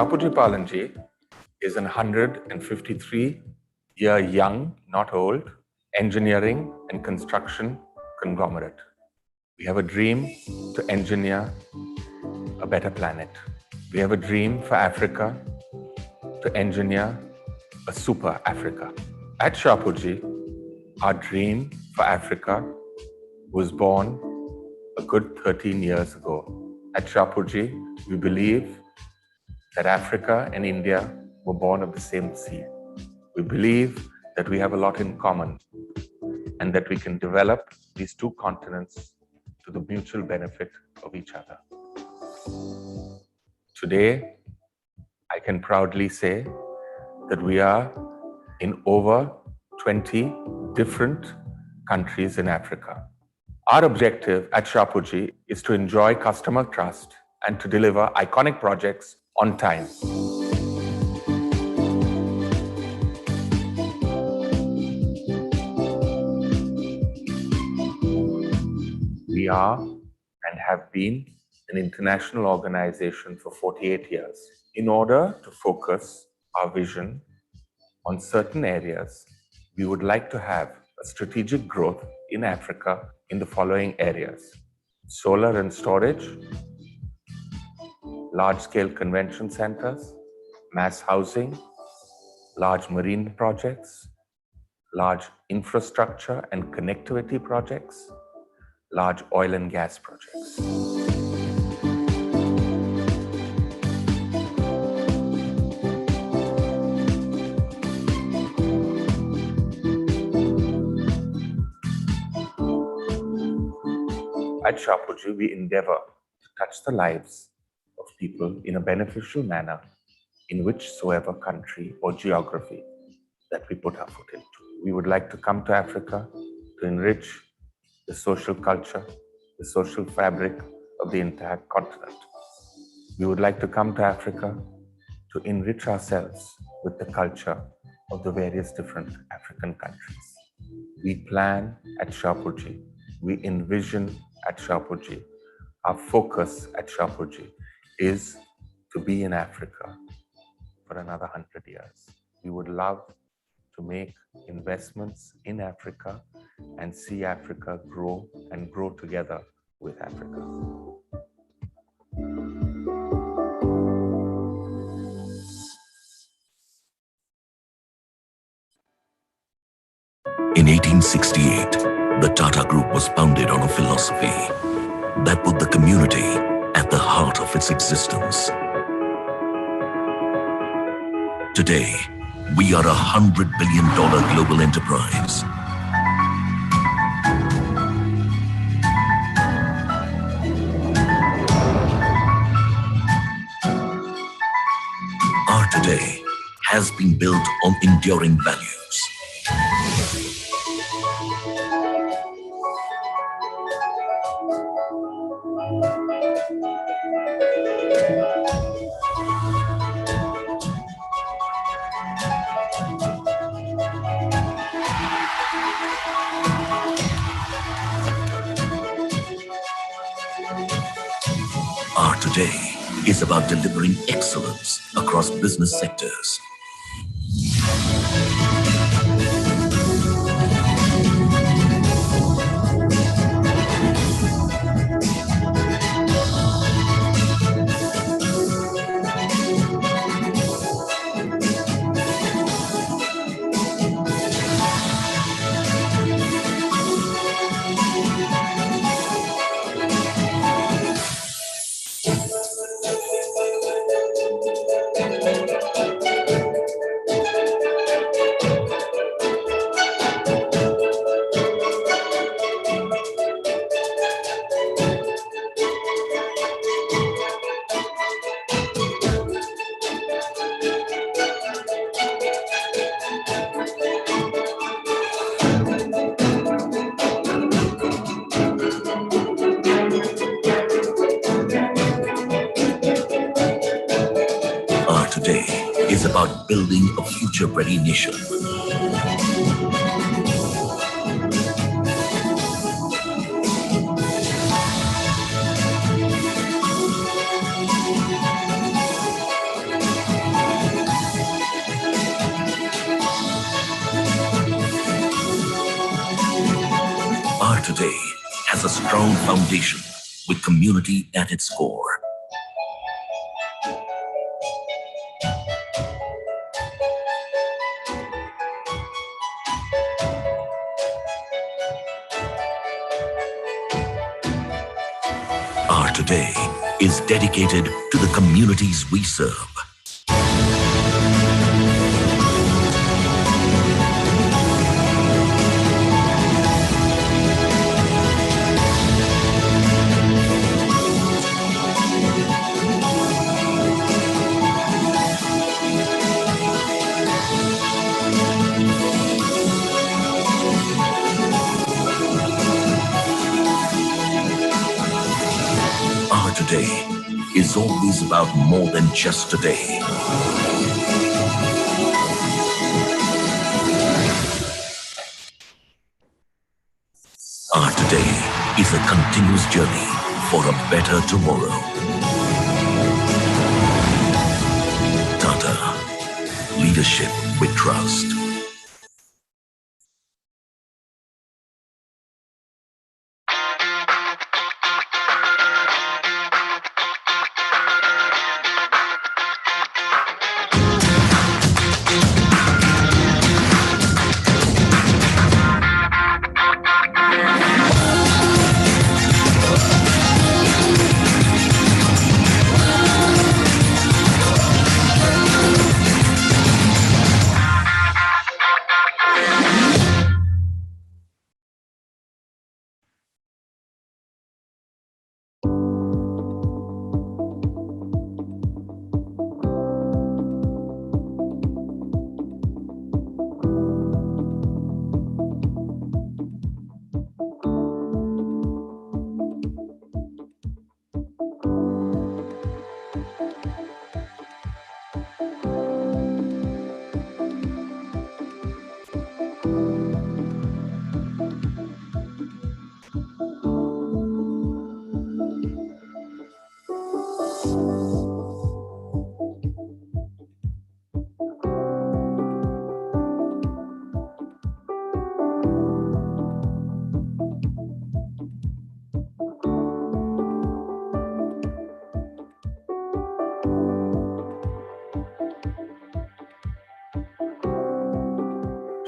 Shapoorji Pallonji is an 153-year young, not old, engineering and construction conglomerate. We have a dream to engineer a better planet. We have a dream for Africa to engineer a super Africa. At Shapoorji, our dream for Africa was born a good 13 years ago. At Shapoorji, we believe that Africa and India were born of the same seed. We believe that we have a lot in common and that we can develop these two continents to the mutual benefit of each other. Today, I can proudly say that we are in over 20 different countries in Africa. Our objective at Shapoorji is to enjoy customer trust and to deliver iconic projects on time. We are and have been an international organization for 48 years. In order to focus our vision on certain areas, we would like to have a strategic growth in Africa in the following areas: solar and storage, large-scale convention centers, mass housing, large marine projects, large infrastructure and connectivity projects, large oil and gas projects. At Shapoorji, we endeavor to touch the lives of people in a beneficial manner in whichsoever country or geography that we put our foot into. We would like to come to Africa to enrich the social culture, the social fabric of the entire continent. We would like to come to Africa to enrich ourselves with the culture of the various different African countries. We plan at Shapoorji, we envision at Shapoorji, our focus at Shapoorji is to be in Africa for another 100 years. We would love to make investments in Africa and see Africa grow and grow together with Africa. In 1868, the Tata Group was founded on a philosophy that put the community at the heart of its existence. Today, we are a $100 billion global enterprise. Our today has been built on enduring values. Our today is about delivering excellence across business sectors. Today is about building a future-ready nation. today has a strong foundation with community at its core. Our today is dedicated to the communities we serve. Our today is always about more than just today. Our today is a continuous journey for a better tomorrow. Tata, leadership with trust.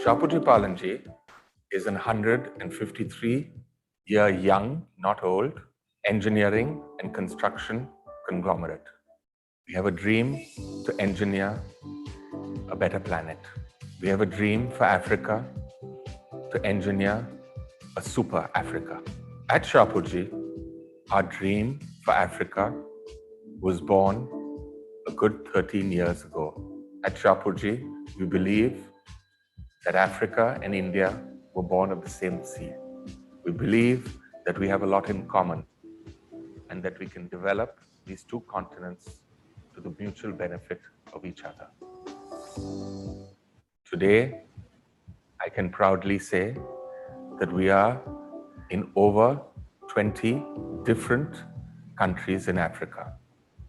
Shapoorji Pallonji is an 153-year young, not old, engineering and construction conglomerate. We have a dream to engineer a better planet. We have a dream for Africa to engineer a super Africa. At Shapoorji, our dream for Africa was born a good 13 years ago. At Shapoorji, we believe that Africa and India were born of the same seed. We believe that we have a lot in common and that we can develop these two continents to the mutual benefit of each other. Today, I can proudly say that we are in over 20 different countries in Africa.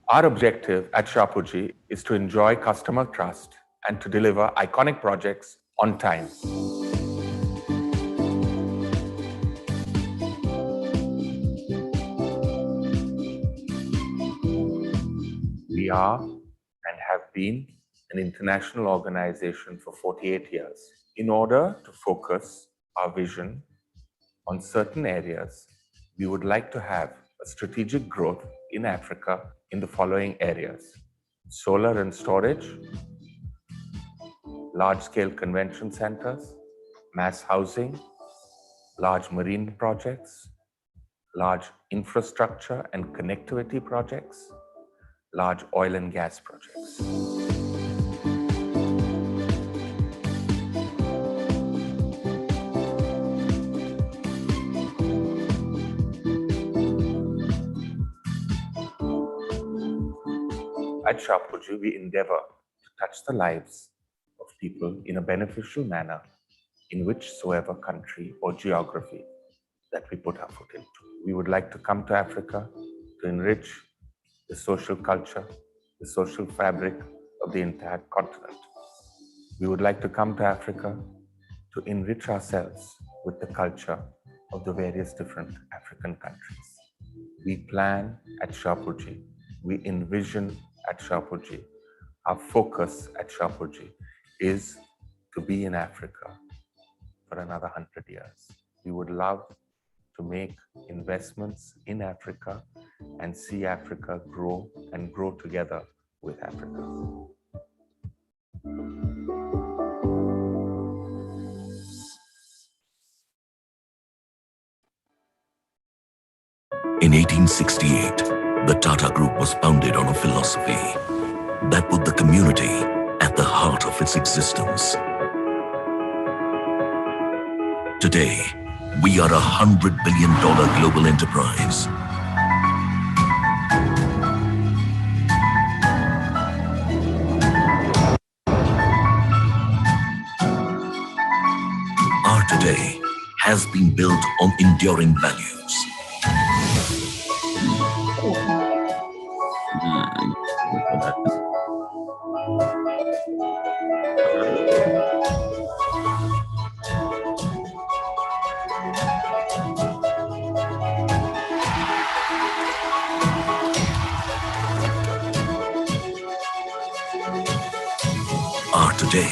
Our objective at Shapoorji is to enjoy customer trust and to deliver iconic projects on time. We are and have been an international organization for 48 years. In order to focus our vision on certain areas, we would like to have a strategic growth in Africa in the following areas: solar and storage, large-scale convention centers, mass housing, large marine projects, large infrastructure and connectivity projects, large oil and gas projects. At Shapoorji, we endeavor to touch the lives of people in a beneficial manner in whichsoever country or geography that we put our foot into. We would like to come to Africa to enrich the social culture, the social fabric of the entire continent. We would like to come to Africa to enrich ourselves with the culture of the various different African countries. We plan at Shapoorji, we envision at Shapoorji, our focus at Shapoorji is to be in Africa for another 100 years. We would love to make investments in Africa and see Africa grow and grow together with Africa. In 1868, the Tata Group was founded on a philosophy that put the community at the heart of its existence. Today, we are a $100 billion global enterprise. Our today has been built on enduring values. Our today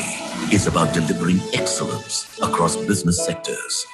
is about delivering excellence across business sectors.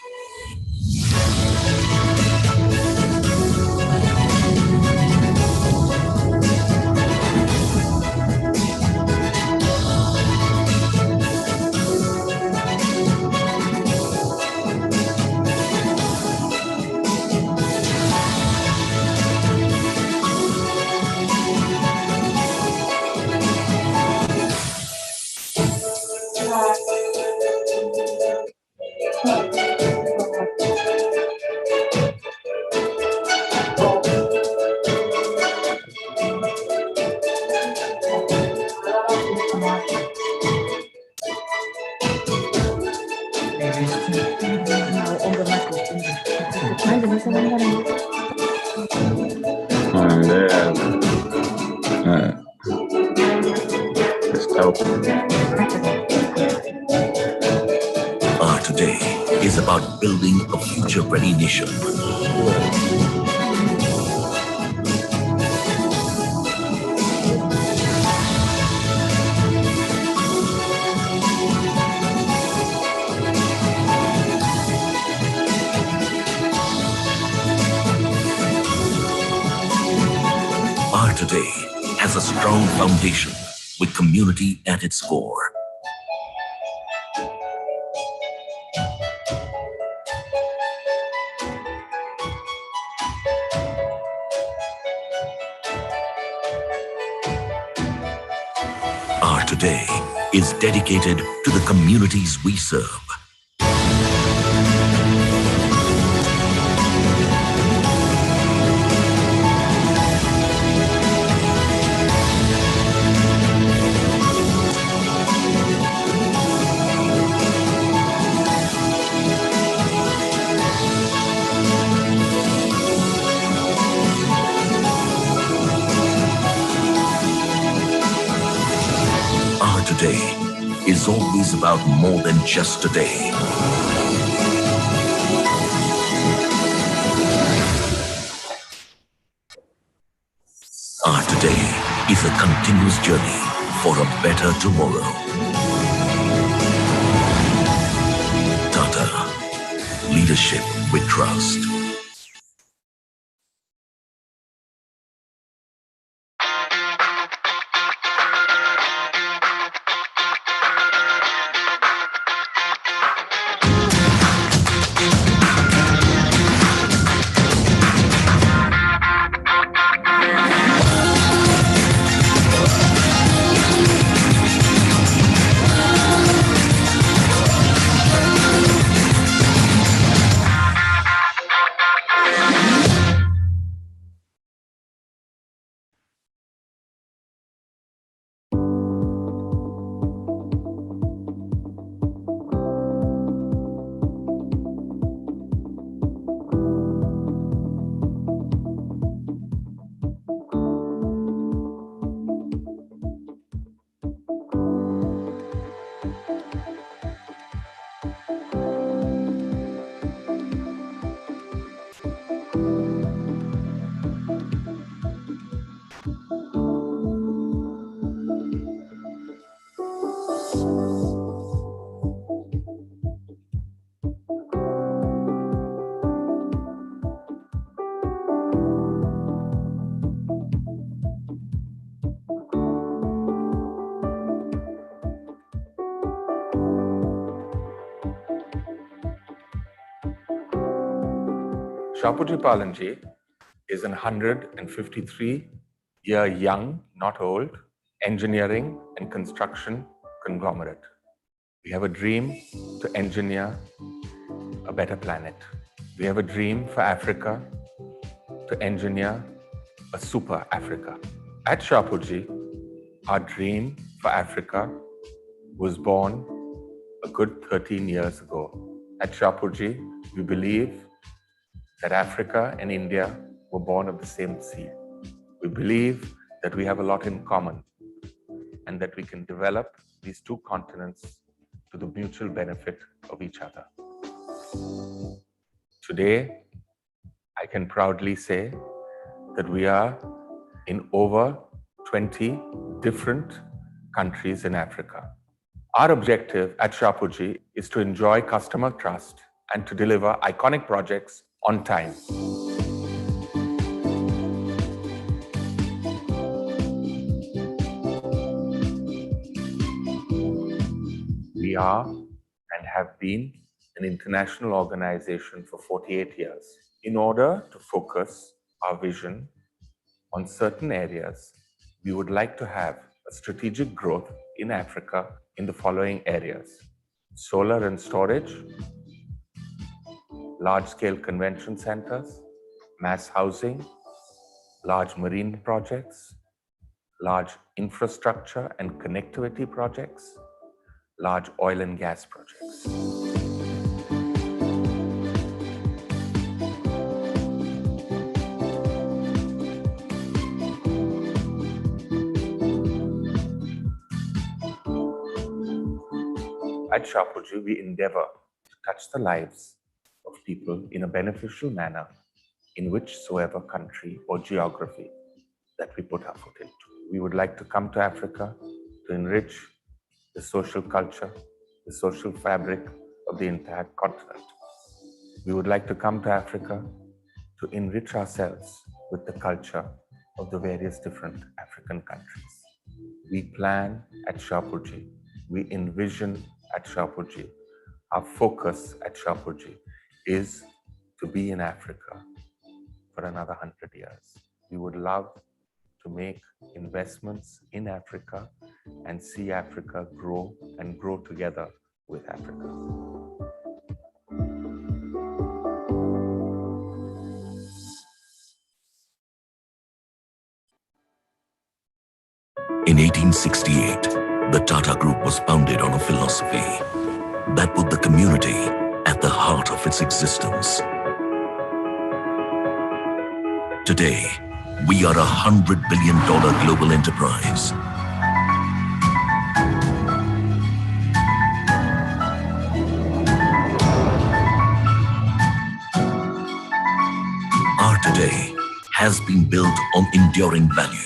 Our today is about building a future-ready nation. Our today has a strong foundation with community at its core. Our today is dedicated to the communities we serve. Our today is always about more than just today. Our today is a continuous journey for a better tomorrow. Tata, leadership with trust. Shapoorji Pallonji is an 153-year young, not old, engineering and construction conglomerate. We have a dream to engineer a better planet. We have a dream for Africa to engineer a super Africa. At Shapoorji, our dream for Africa was born a good 13 years ago. At Shapoorji, we believe that Africa and India were born of the same seed. We believe that we have a lot in common and that we can develop these two continents to the mutual benefit of each other. Today, I can proudly say that we are in over 20 different countries in Africa. Our objective at Shapoorji is to enjoy customer trust and to deliver iconic projects on time. We are and have been an international organization for 48 years. In order to focus our vision on certain areas, we would like to have a strategic growth in Africa in the following areas: solar and storage, large-scale convention centers, mass housing, large marine projects, large infrastructure and connectivity projects, large oil and gas projects. At Shapoorji, we endeavor to touch the lives of people in a beneficial manner in whichsoever country or geography that we put our foot into. We would like to come to Africa to enrich the social culture, the social fabric of the entire continent. We would like to come to Africa to enrich ourselves with the culture of the various different African countries. We plan at Shapoorji, we envision at Shapoorji, our focus at Shapoorji is to be in Africa for another 100 years. We would love to make investments in Africa and see Africa grow and grow together with Africa. In 1868, the Tata Group was founded on a philosophy that put the community at the heart of its existence. Today, we are a $100 billion global enterprise. Our today has been built on enduring values.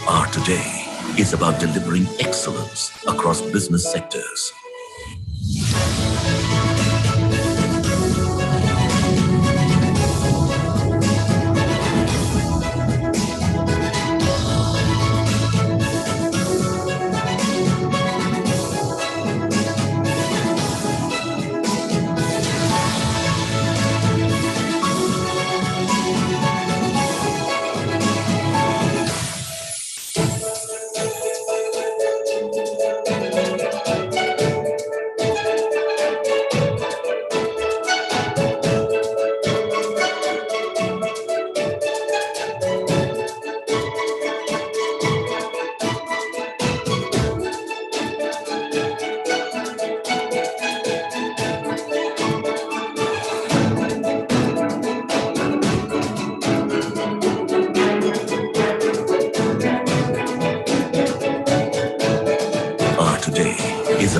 Our today is about delivering excellence across business sectors.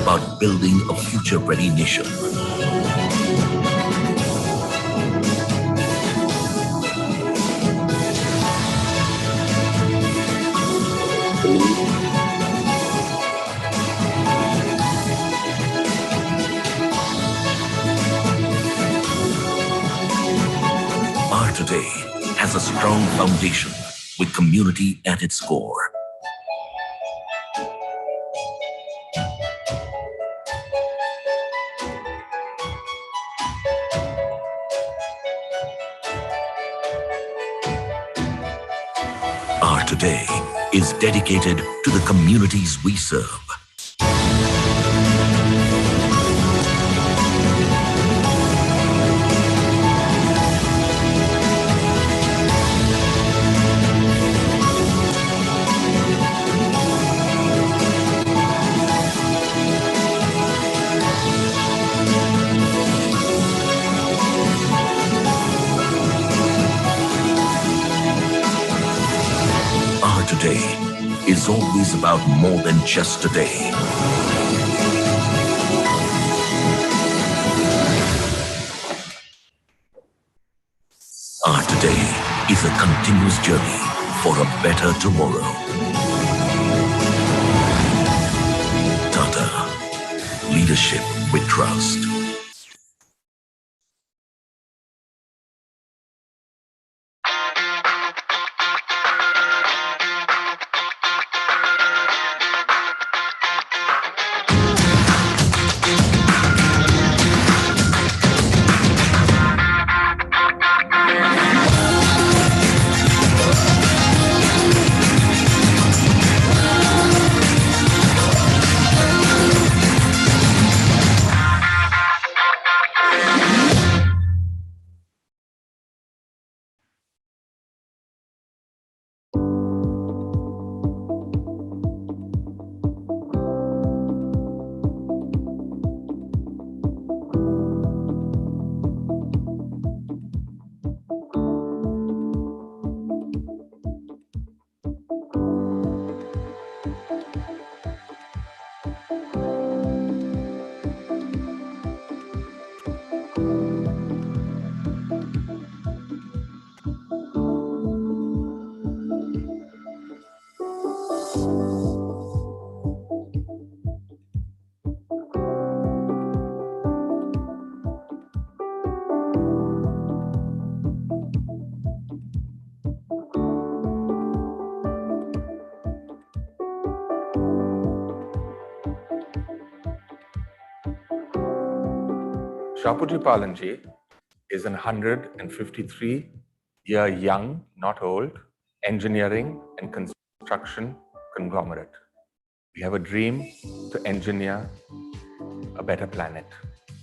about building a future-ready nation. Our today has a strong foundation with community at its core. Our today is dedicated to the communities we serve. Our today is always about more than just today. Our today is a continuous journey for a better tomorrow. Tata, leadership with trust. Shapuji Palanji is an 153-year young, not old, engineering and construction conglomerate. We have a dream to engineer a better planet.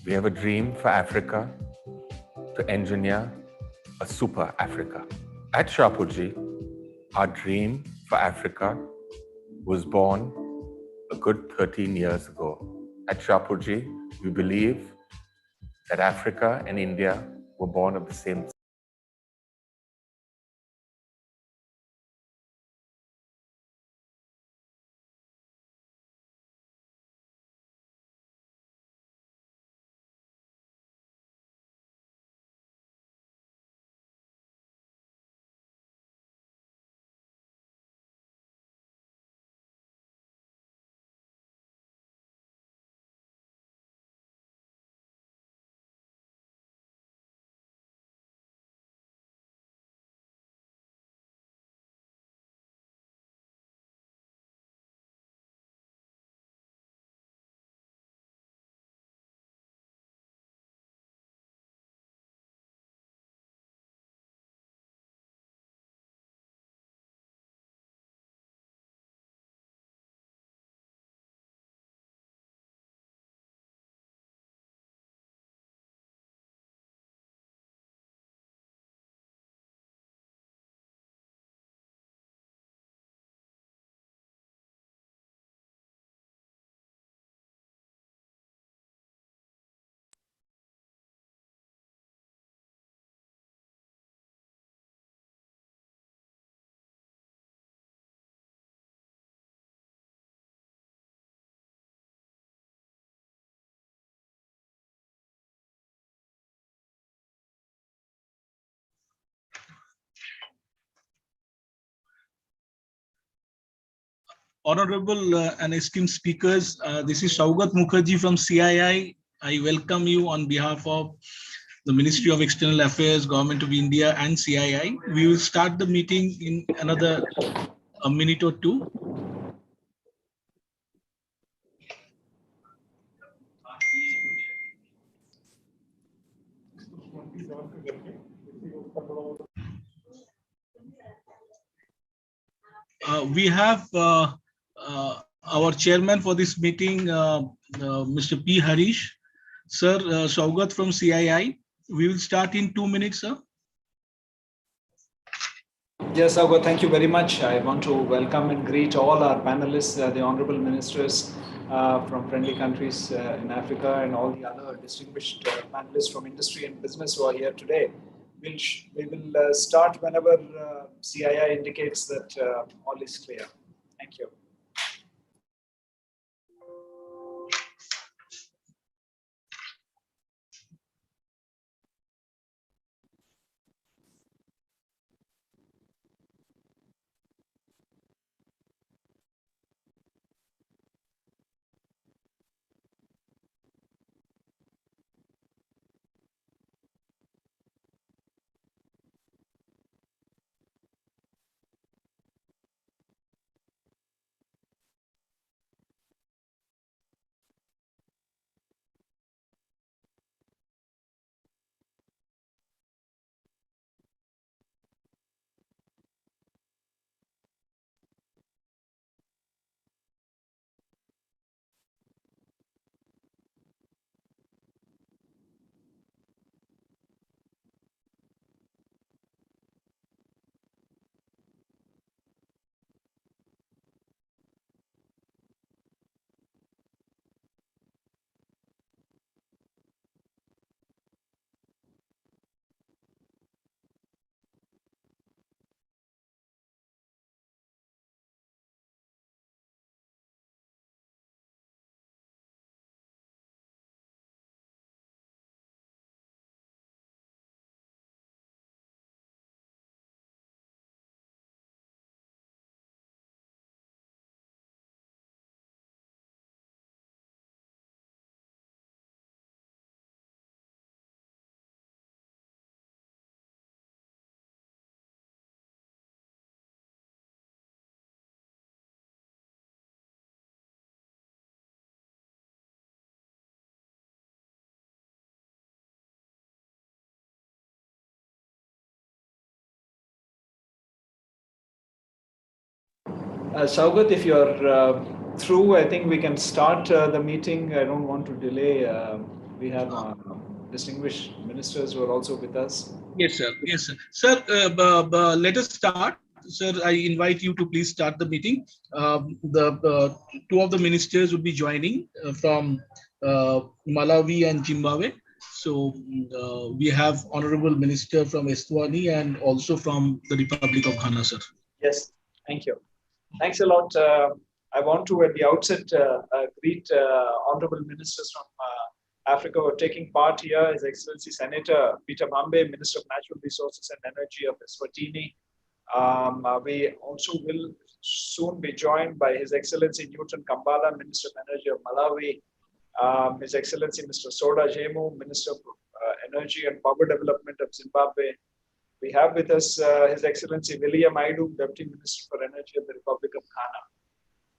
We have a dream for Africa to engineer a super Africa. At Shapuji, our dream for Africa was born a good 13 years ago. At Shapuji, we believe that Africa and India were born of the same Honorable and esteemed speakers, this is Shaugat Mukherjee from CII. I welcome you on behalf of the Ministry of External Affairs, Government of India and CII. We will start the meeting in another a minute or two. We have our chairman for this meeting, Mr. P. Harish. Sir, Shaugat from CII. We will start in 2 minutes, sir. Yes, Shaugat, thank you very much. I want to welcome and greet all our panelists, the honorable ministers from friendly countries in Africa, and all the other distinguished panelists from industry and business who are here today. We will start whenever CII indicates that all is clear. Thank you. Shaugat, if you're through, I think we can start the meeting. I don't want to delay. We have distinguished ministers who are also with us. Yes, sir. Yes, sir. Sir, let us start. Sir, I invite you to please start the meeting. The two of the ministers will be joining from Malawi and Zimbabwe. So we have Honorable Minister from Eswatini and also from the Republic of Ghana, sir. Yes, thank you. Thanks a lot. I want to, at the outset, greet honorable ministers from Africa who are taking part here. His Excellency Senator Peter Bambe, Minister of Natural Resources and Energy of Eswatini. We also will soon be joined by His Excellency Newton Kambala, Minister of Energy of Malawi. His Excellency Mr. Soda Jemu, Minister of Energy and Power Development of Zimbabwe. We have with us His Excellency William Aidu, Deputy Minister for Energy of the Republic of Ghana.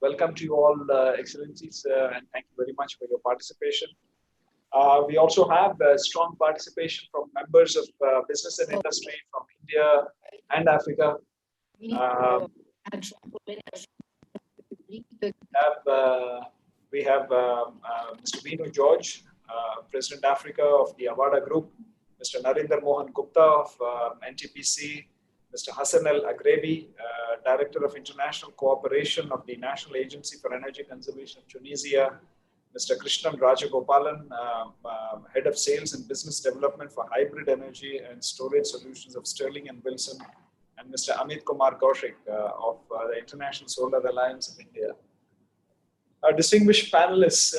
Welcome to you all, Excellencies, and thank you very much for your participation. We also have strong participation from members of business and industry from India and Africa. We have Mr. Vinu George, President Africa of the Avada Group, Mr. Narendra Mohan Gupta of NTPC, Mr. Hassan Al-Aghravi, Director of International Cooperation of the National Agency for Energy Conservation of Tunisia, Mr. Krishnan Rajagopalan, Head of Sales and Business Development for Hybrid Energy and Storage Solutions of Sterling and Wilson, and Mr. Amit Kumar Kaushik of the International Solar Alliance of India. Our distinguished panelists,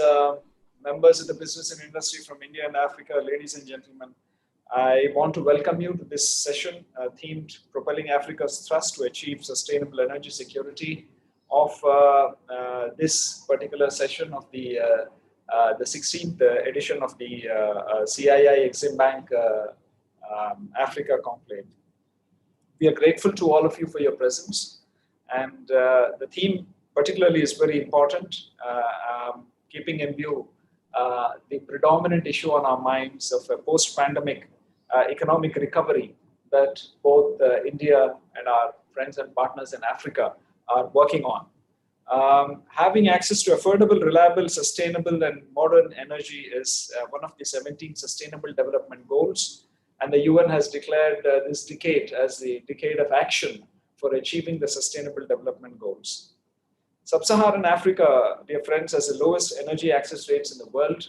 members of the business and industry from India and Africa, ladies and gentlemen, I want to welcome you to this session themed Propelling Africa's Thrust to Achieve Sustainable Energy Security of this particular session of the 16th edition of the CII Exim Bank Africa Conclave. We are grateful to all of you for your presence, and the theme particularly is very important, keeping in view the predominant issue on our minds of a post-pandemic economic recovery that both India and our friends and partners in Africa are working on. Having access to affordable, reliable, sustainable, and modern energy is one of the 17 Sustainable Development Goals, and the UN has declared this decade as the decade of action for achieving the Sustainable Development Goals. Sub-Saharan Africa, dear friends, has the lowest energy access rates in the world.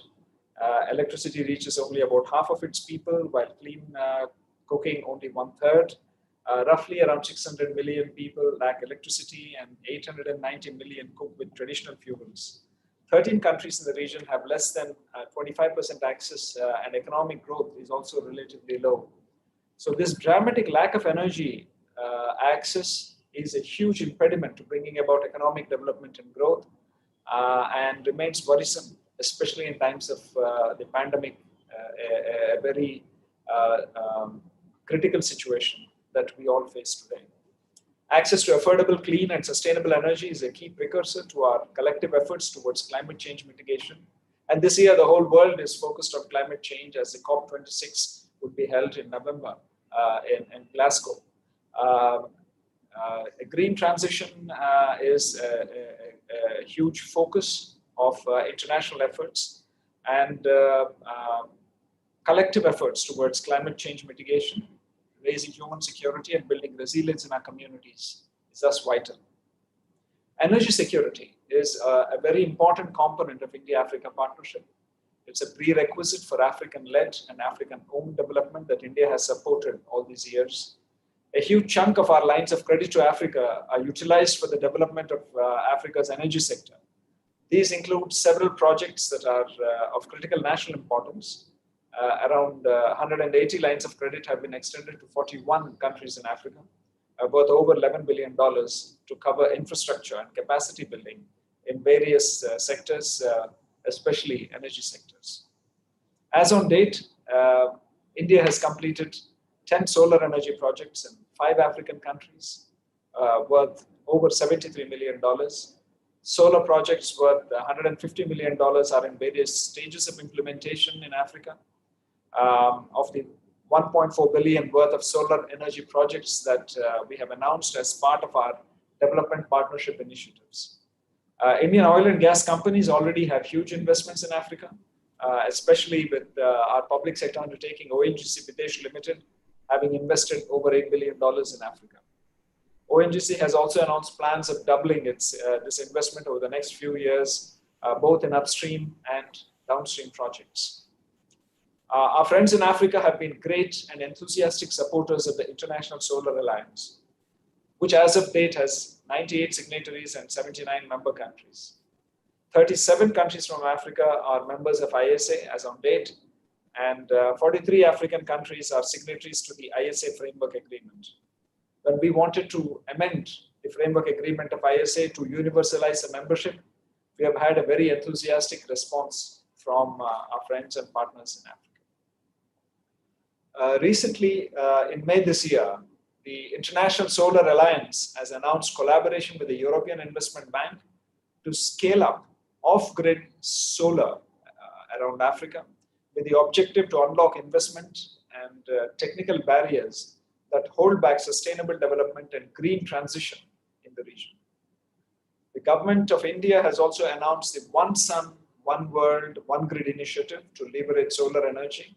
Electricity reaches only about half of its people, while clean cooking only 1/3. Roughly around 600 million people lack electricity, and 890 million cook with traditional fuels. 13 countries in the region have less than 25% access, and economic growth is also relatively low. So this dramatic lack of energy access is a huge impediment to bringing about economic development and growth, and remains worrisome, especially in times of the pandemic, a very critical situation that we all face today. Access to affordable, clean, and sustainable energy is a key precursor to our collective efforts towards climate change mitigation. And this year, the whole world is focused on climate change, as the COP26 would be held in November in Glasgow. A green transition is a huge focus of international efforts, and collective efforts towards climate change mitigation, raising human security, and building resilience in our communities is thus vital. Energy security is a very important component of India-Africa partnership. It's a prerequisite for African-led and African-owned development that India has supported all these years. A huge chunk of our lines of credit to Africa are utilized for the development of Africa's energy sector. These include several projects that are of critical national importance. Around 180 lines of credit have been extended to 41 countries in Africa, worth over $11 billion to cover infrastructure and capacity building in various sectors, especially energy sectors. As on date, India has completed 10 solar energy projects in 5 African countries, worth over $73 million. Solar projects worth $150 million are in various stages of implementation in Africa. Of the 1.4 billion worth of solar energy projects that we have announced as part of our development partnership initiatives. Indian oil and gas companies already have huge investments in Africa, especially with our public sector undertaking ONGC Videsh Limited, having invested over $8 billion in Africa. ONGC has also announced plans of doubling its this investment over the next few years, both in upstream and downstream projects. Our friends in Africa have been great and enthusiastic supporters of the International Solar Alliance, which as of date has 98 signatories and 79 member countries. 37 countries from Africa are members of ISA as on date, and 43 African countries are signatories to the ISA Framework Agreement. When we wanted to amend the Framework Agreement of ISA to universalize the membership, we have had a very enthusiastic response from our friends and partners in Africa. Recently, in May this year, the International Solar Alliance has announced collaboration with the European Investment Bank to scale up off-grid solar around Africa, with the objective to unlock investment and technical barriers that hold back sustainable development and green transition in the region. The government of India has also announced the One Sun, One World, One Grid initiative to leverage solar energy.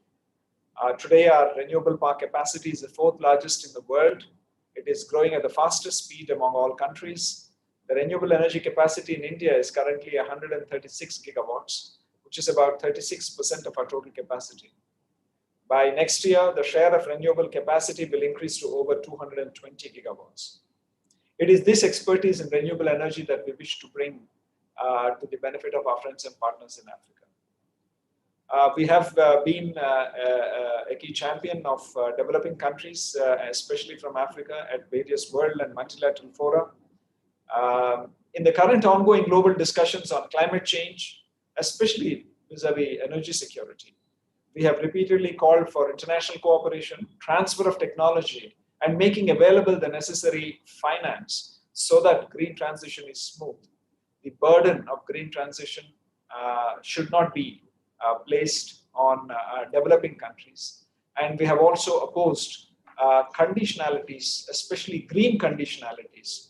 Today, our renewable park capacity is the 4th largest in the world. It is growing at the fastest speed among all countries. The renewable energy capacity in India is currently 136 gigawatts, which is about 36% of our total capacity. By next year, the share of renewable capacity will increase to over 220 gigawatts. It is this expertise in renewable energy that we wish to bring to the benefit of our friends and partners in Africa. We have been a key champion of developing countries, especially from Africa, at various world and multilateral fora. In the current ongoing global discussions on climate change, especially vis-a-vis energy security, we have repeatedly called for international cooperation, transfer of technology, and making available the necessary finance so that green transition is smooth. The burden of green transition should not be placed on developing countries. And we have also opposed conditionalities, especially green conditionalities,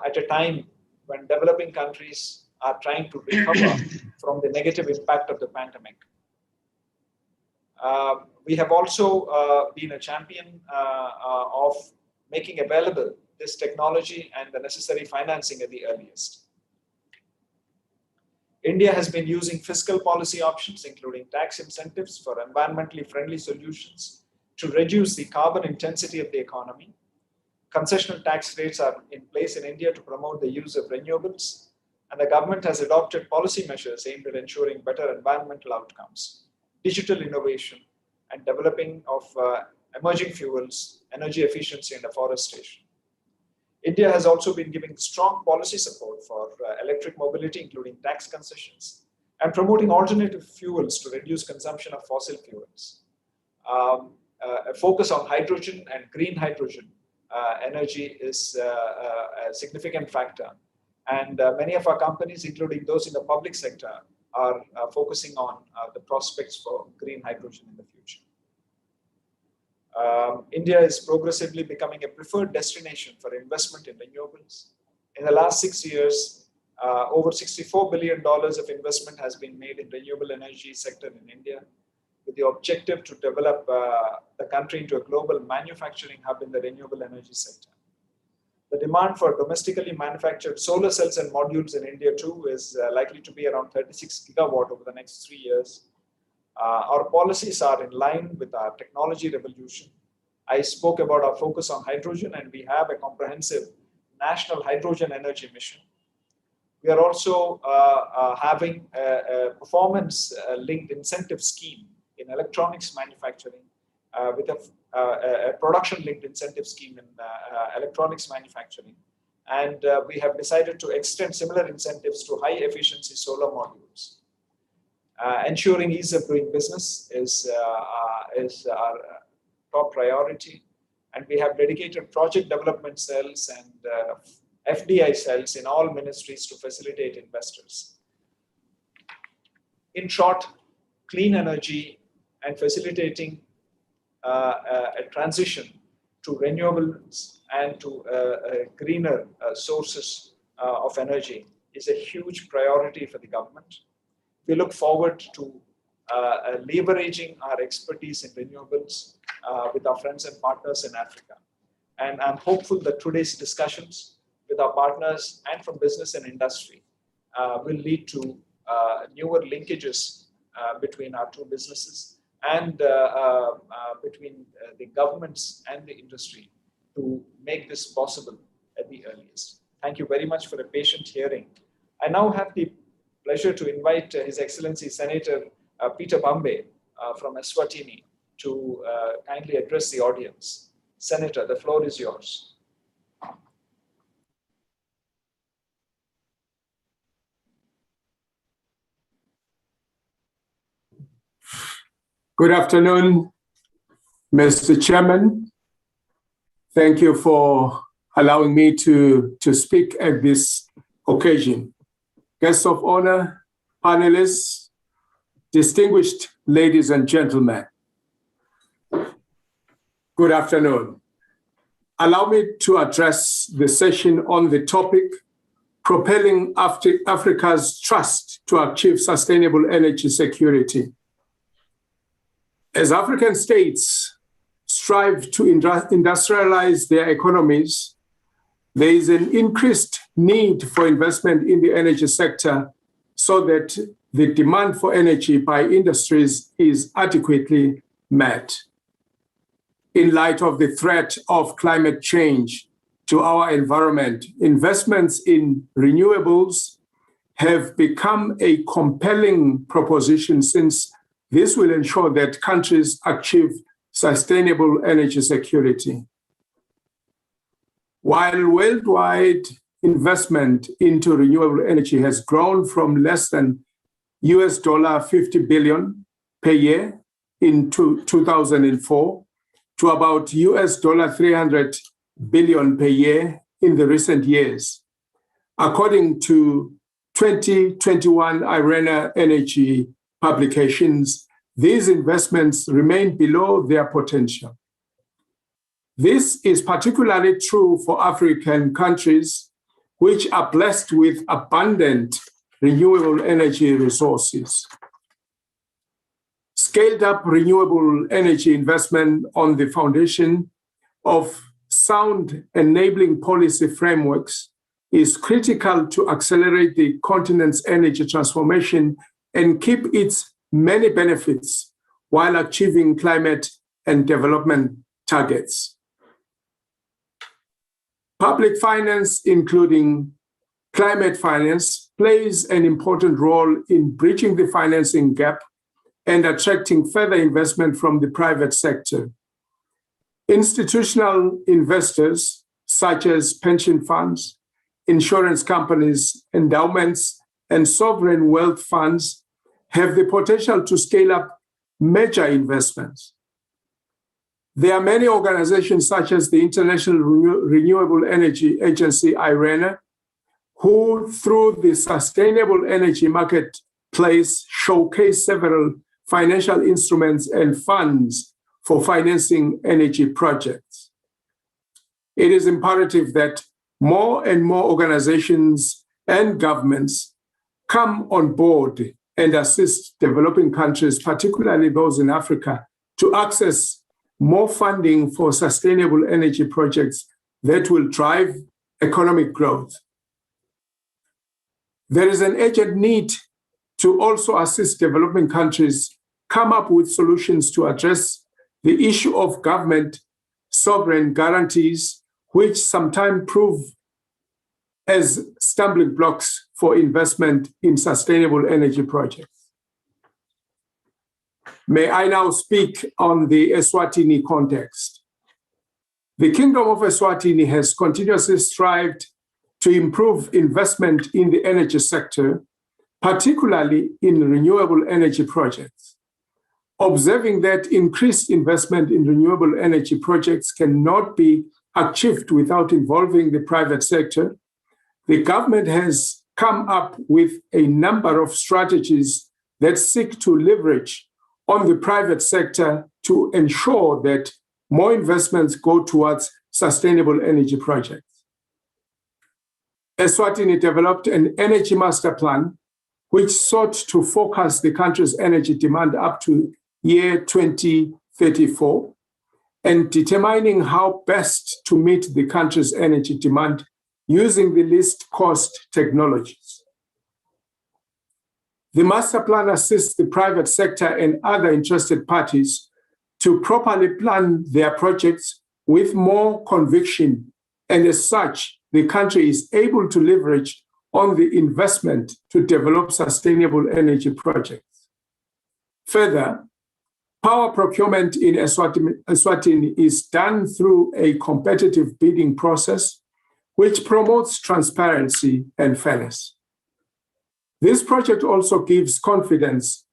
at a time when developing countries are trying to recover from the negative impact of the pandemic. We have also been a champion of making available this technology and the necessary financing at the earliest. India has been using fiscal policy options, including tax incentives for environmentally friendly solutions to reduce the carbon intensity of the economy. Concessional tax rates are in place in India to promote the use of renewables, and the government has adopted policy measures aimed at ensuring better environmental outcomes, digital innovation, and developing of emerging fuels, energy efficiency, and afforestation. India has also been giving strong policy support for electric mobility, including tax concessions, and promoting alternative fuels to reduce consumption of fossil fuels. A focus on hydrogen and green hydrogen energy is a significant factor. And many of our companies, including those in the public sector, are focusing on the prospects for green hydrogen in the future. India is progressively becoming a preferred destination for investment in renewables. In the last 6 years, over $64 billion of investment has been made in renewable energy sector in India, with the objective to develop the country into a global manufacturing hub in the renewable energy sector. The demand for domestically manufactured solar cells and modules in India too is likely to be around 36 gigawatt over the next 3 years. Our policies are in line with our technology revolution. I spoke about our focus on hydrogen, and we have a comprehensive national hydrogen energy mission. We are also having a performance-linked incentive scheme in electronics manufacturing with a production-linked incentive scheme in electronics manufacturing. And we have decided to extend similar incentives to high-efficiency solar modules. Ensuring ease of doing business is our top priority. And we have dedicated project development cells and FDI cells in all ministries to facilitate investors. In short, clean energy and facilitating a transition to renewables and to greener sources of energy is a huge priority for the government. We look forward to leveraging our expertise in renewables with our friends and partners in Africa. And I'm hopeful that today's discussions with our partners and from business and industry will lead to newer linkages between our two businesses and between the governments and the industry to make this possible at the earliest. Thank you very much for a patient hearing. I now have the pleasure to invite His Excellency Senator Peter Bambe from Eswatini to kindly address the audience. Senator, the floor is yours. Good afternoon, Mr. Chairman. Thank you for allowing me to speak at this occasion. Guests of honor, panelists, distinguished ladies and gentlemen, good afternoon. Allow me to address the session on the topic, Propelling Africa's Trust to Achieve Sustainable Energy Security. As African states strive to industrialize their economies, there is an increased need for investment in the energy sector so that the demand for energy by industries is adequately met. In light of the threat of climate change to our environment, investments in renewables have become a compelling proposition, since this will ensure that countries achieve sustainable energy security. While worldwide investment into renewable energy has grown from less than $50 billion per year in 2004 to about $300 billion per year in the recent years. According to 2021 IRENA energy publications, these investments remain below their potential. This is particularly true for African countries, which are blessed with abundant renewable energy resources. Scaled up renewable energy investment on the foundation of sound enabling policy frameworks is critical to accelerate the continent's energy transformation and keep its many benefits while achieving climate and development targets. Public finance, including climate finance, plays an important role in bridging the financing gap and attracting further investment from the private sector. Institutional investors, such as pension funds, insurance companies, endowments, and sovereign wealth funds, have the potential to scale up major investments. There are many organizations such as the International Renewable Energy Agency, IRENA, who through the Sustainable Energy Marketplace showcase several financial instruments and funds for financing energy projects. It is imperative that more and more organizations and governments come on board and assist developing countries, particularly those in Africa, to access more funding for sustainable energy projects that will drive economic growth. There is an urgent need to also assist developing countries come up with solutions to address the issue of government sovereign guarantees, which sometimes prove as stumbling blocks for investment in sustainable energy projects. May I now speak on the Eswatini context. The Kingdom of Eswatini has continuously strived to improve investment in the energy sector, particularly in renewable energy projects. Observing that increased investment in renewable energy projects cannot be achieved without involving the private sector, the government has come up with a number of strategies that seek to leverage on the private sector to ensure that more investments go towards sustainable energy projects. Eswatini developed an energy master plan which sought to focus the country's energy demand up to year 2034 and determining how best to meet the country's energy demand using the least cost technologies. The master plan assists the private sector and other interested parties to properly plan their projects with more conviction, and as such, the country is able to leverage on the investment to develop sustainable energy projects. Further, power procurement in Eswatini is done through a competitive bidding process which promotes transparency and fairness. This project also gives confidence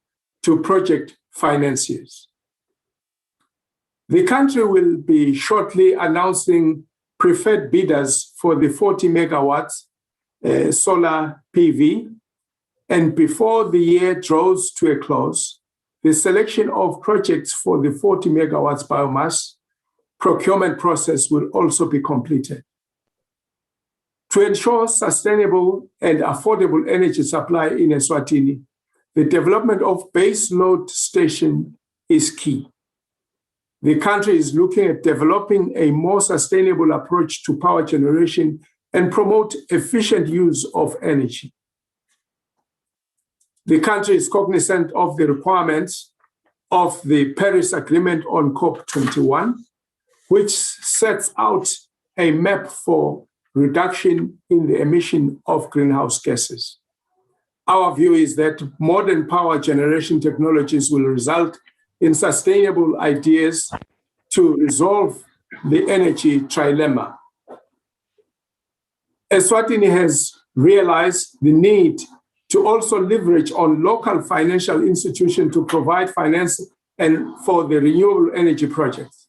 to project financiers. The country will be shortly announcing preferred bidders for the 40 megawatts solar PV, and before the year draws to a close, the selection of projects for the 40 megawatts biomass procurement process will also be completed. To ensure sustainable and affordable energy supply in Eswatini, the development of base load station is key. The country is looking at developing a more sustainable approach to power generation and promote efficient use of energy. The country is cognizant of the requirements of the Paris Agreement on COP21, which sets out a map for reduction in the emission of greenhouse gases. Our view is that modern power generation technologies will result in sustainable ideas to resolve the energy trilemma. Eswatini has realized the need to also leverage on local financial institutions to provide finance and for the renewable energy projects.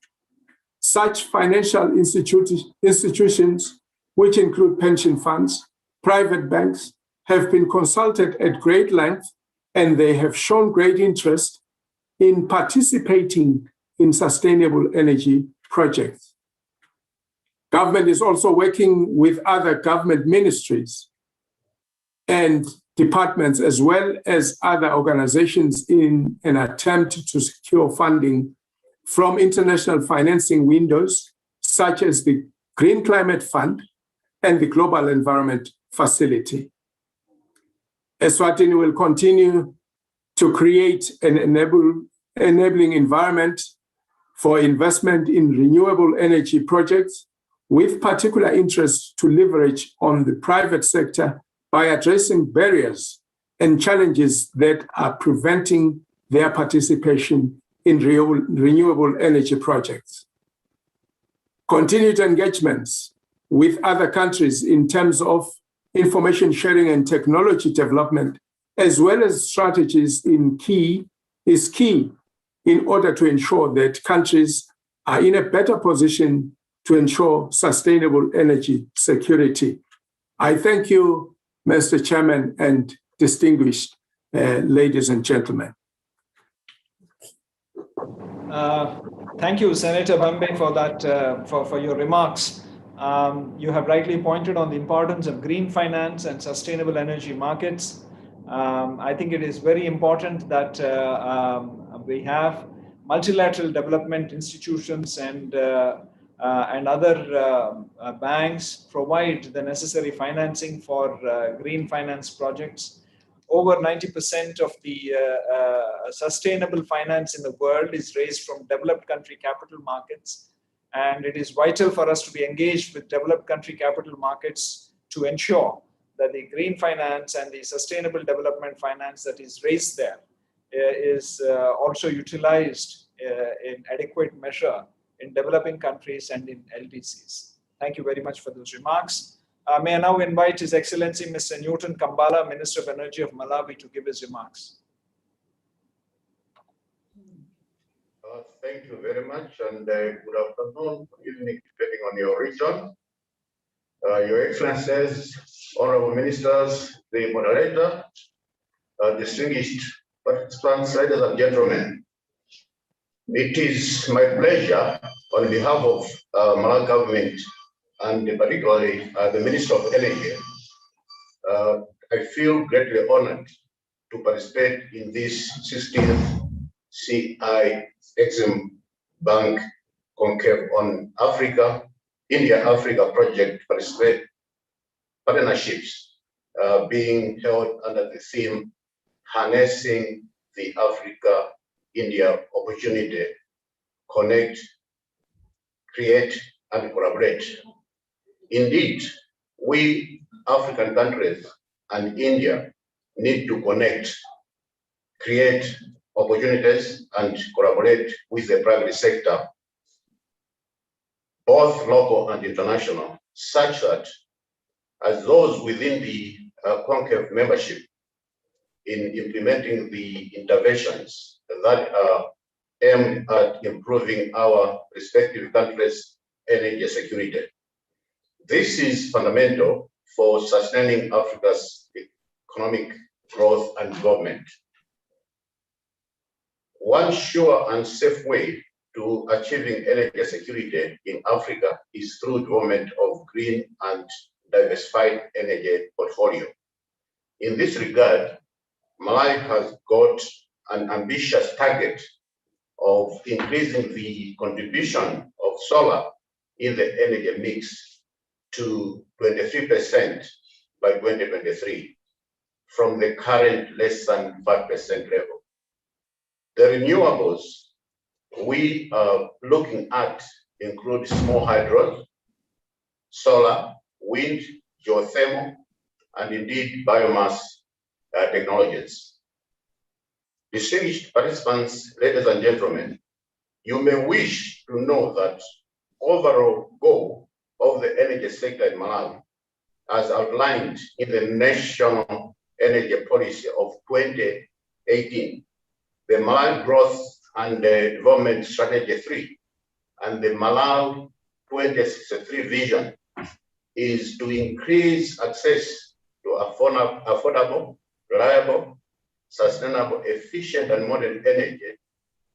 Such financial institutions, which include pension funds, private banks, have been consulted at great length, and they have shown great interest in participating in sustainable energy projects. Government is also working with other government ministries and departments, as well as other organizations, in an attempt to secure funding from international financing windows, such as the Green Climate Fund and the Global Environment Facility. Eswatini will continue to create an enabling environment for investment in renewable energy projects, with particular interest to leverage on the private sector by addressing barriers and challenges that are preventing their participation in renewable energy projects. Continued engagements with other countries in terms of information sharing and technology development, as well as strategies is key in order to ensure that countries are in a better position to ensure sustainable energy security. I thank you, Mr. Chairman, and distinguished ladies and gentlemen. Thank you, Senator Bambe, for that, for your remarks. You have rightly pointed on the importance of green finance and sustainable energy markets. I think it is very important that we have multilateral development institutions and other banks provide the necessary financing for green finance projects. Over 90% of the sustainable finance in the world is raised from developed country capital markets. And it is vital for us to be engaged with developed country capital markets to ensure that the green finance and the sustainable development finance that is raised there is also utilized in adequate measure in developing countries and in LDCs. Thank you very much for those remarks. May I now invite His Excellency Mr. Newton Kambala, Minister of Energy of Malawi, to give his remarks. Thank you very much, and good afternoon, good evening, depending on your region. Your Excellencies, Honorable Ministers, the moderator, distinguished participants, ladies and gentlemen. It is my pleasure on behalf of Malawi government and particularly the Minister of Energy. I feel greatly honored to participate in this 16th CI Exim Bank Concave on Africa, India-Africa project partnerships being held under the theme Harnessing the Africa-India Opportunity, Connect, Create, and Collaborate. Indeed, we African countries and India need to connect, create opportunities, and collaborate with the private sector, both local and international, such that as those within the concave membership in implementing the interventions that are aimed at improving our respective countries' energy security. This is fundamental for sustaining Africa's economic growth and development. One sure and safe way to achieving energy security in Africa is through development of green and diversified energy portfolio. In this regard, Malawi has got an ambitious target of increasing the contribution of solar in the energy mix to 23% by 2023, from the current less than 5% level. The renewables we are looking at include small hydro, solar, wind, geothermal, and indeed biomass technologies. Distinguished participants, ladies and gentlemen, you may wish to know that overall goal of the energy sector in Malawi as outlined in the National Energy Policy of 2018, the Malawi Growth and Development Strategy 3, and the Malawi 2063 vision is to increase access to affordable, reliable, sustainable, efficient, and modern energy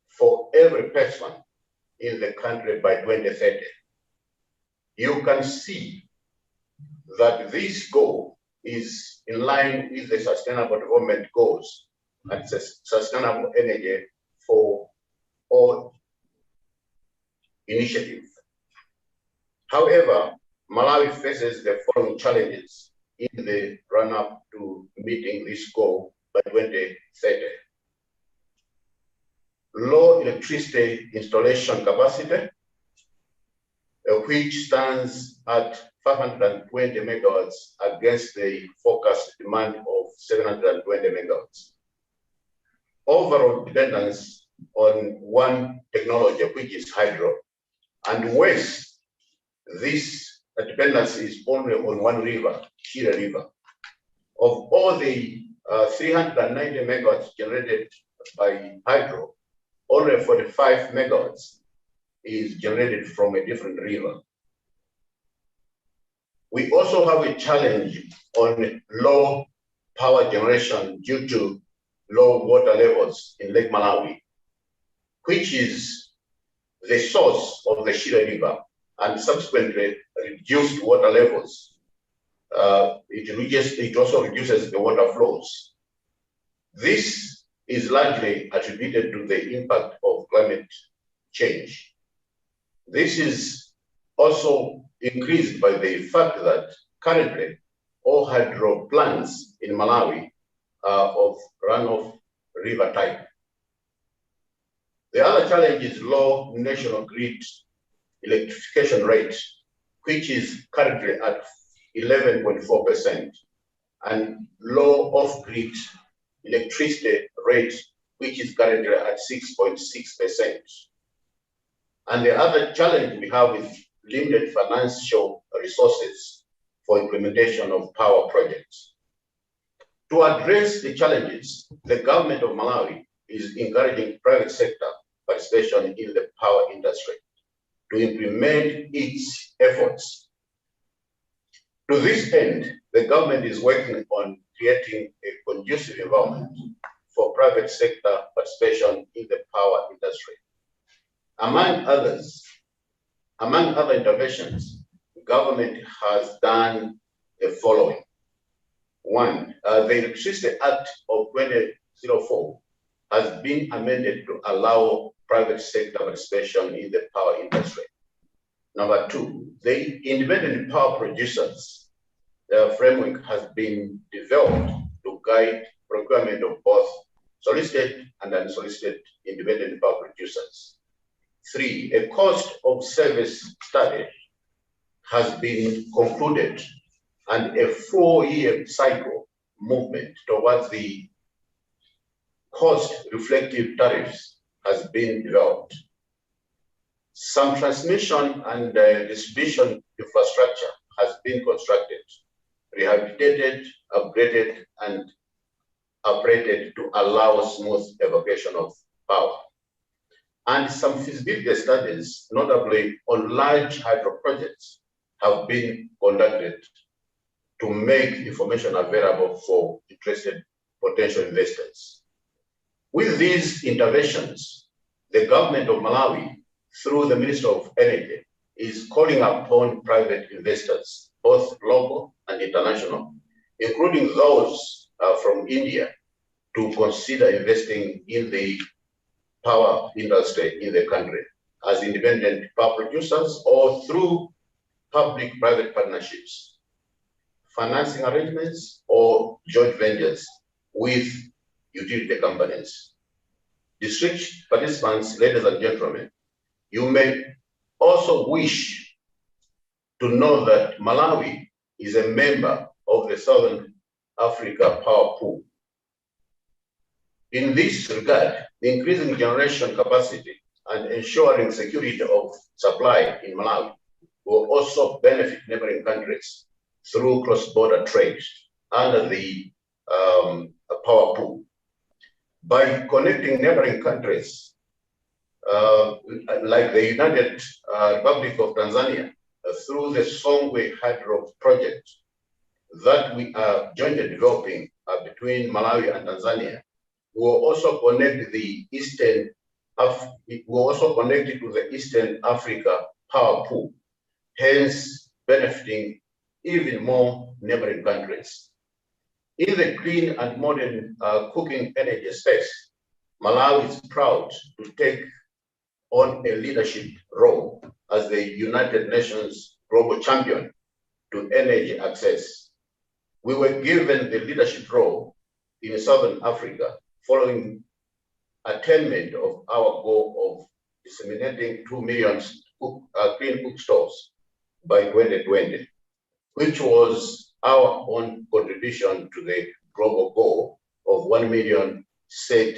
for every person in the country by 2030. You can see that this goal is in line with the Sustainable Development Goals and sustainable energy for all initiatives. However, Malawi faces the following challenges in the run-up to meeting this goal by 2030. Low electricity installation capacity, which stands at 520 megawatts against the forecast demand of 720 megawatts. Overall dependence on one technology, which is hydro, and worse, this dependency is only on one river, Shire River. Of all the 390 megawatts generated by hydro, only 45 megawatts is generated from a different river. We also have a challenge on low power generation due to low water levels in Lake Malawi, which is the source of the Shire River, and subsequently reduced water levels. It also reduces the water flows. This is largely attributed to the impact of climate change. This is also increased by the fact that currently all hydro plants in Malawi are of runoff river type. The other challenge is low national grid electrification rate, which is currently at 11.4%, and low off-grid electricity rate, which is currently at 6.6%. And the other challenge we have is limited financial resources for implementation of power projects. To address the challenges, the government of Malawi is encouraging private sector participation in the power industry to implement its efforts. To this end, the government is working on creating a conducive environment for private sector participation in the power industry. Among other interventions, the government has done the following. One, the Electricity Act of 2004 has been amended to allow private sector participation in the power industry. Number two, the independent power producers framework has been developed to guide procurement of both solicited and unsolicited independent power producers. Three, a cost of service study has been concluded and a 4-year cycle movement towards the cost reflective tariffs has been developed. Some transmission and distribution infrastructure has been constructed, rehabilitated, upgraded, and operated to allow smooth evacuation of power. And some feasibility studies, notably on large hydro projects, have been conducted to make information available for interested potential investors. With these interventions, the government of Malawi, through the Minister of Energy, is calling upon private investors, both local and international, including those from India, to consider investing in the power industry in the country as independent power producers or through public-private partnerships, financing arrangements, or joint ventures with utility companies. Distinguished participants, ladies and gentlemen, you may also wish to know that Malawi is a member of the Southern Africa Power Pool. In this regard, the increasing generation capacity and ensuring security of supply in Malawi will also benefit neighboring countries through cross-border trade under the power pool. By connecting neighboring countries, like the United Republic of Tanzania, through the Songwe Hydro project that we are jointly developing between Malawi and Tanzania, we will also connect the connected to the Eastern Africa power pool, hence benefiting even more neighboring countries. In the clean and modern cooking energy space, Malawi is proud to take on a leadership role as the United Nations global champion to energy access. We were given the leadership role in Southern Africa following attainment of our goal of disseminating 2 million clean cook stoves by 2020, which was our own contribution to the global goal of 1 million set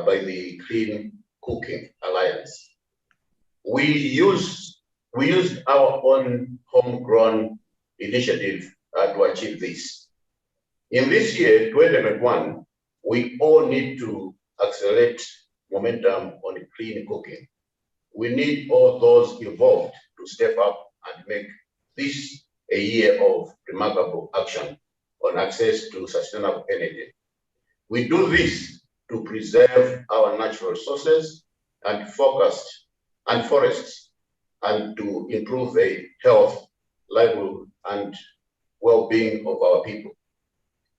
by the Clean Cooking Alliance. We used our own homegrown initiative to achieve this. In this year, 2021, we all need to accelerate momentum on clean cooking. We need all those involved to step up and make this a year of remarkable action on access to sustainable energy. We do this to preserve our natural resources and forests, and to improve the health, livelihood, and well-being of our people.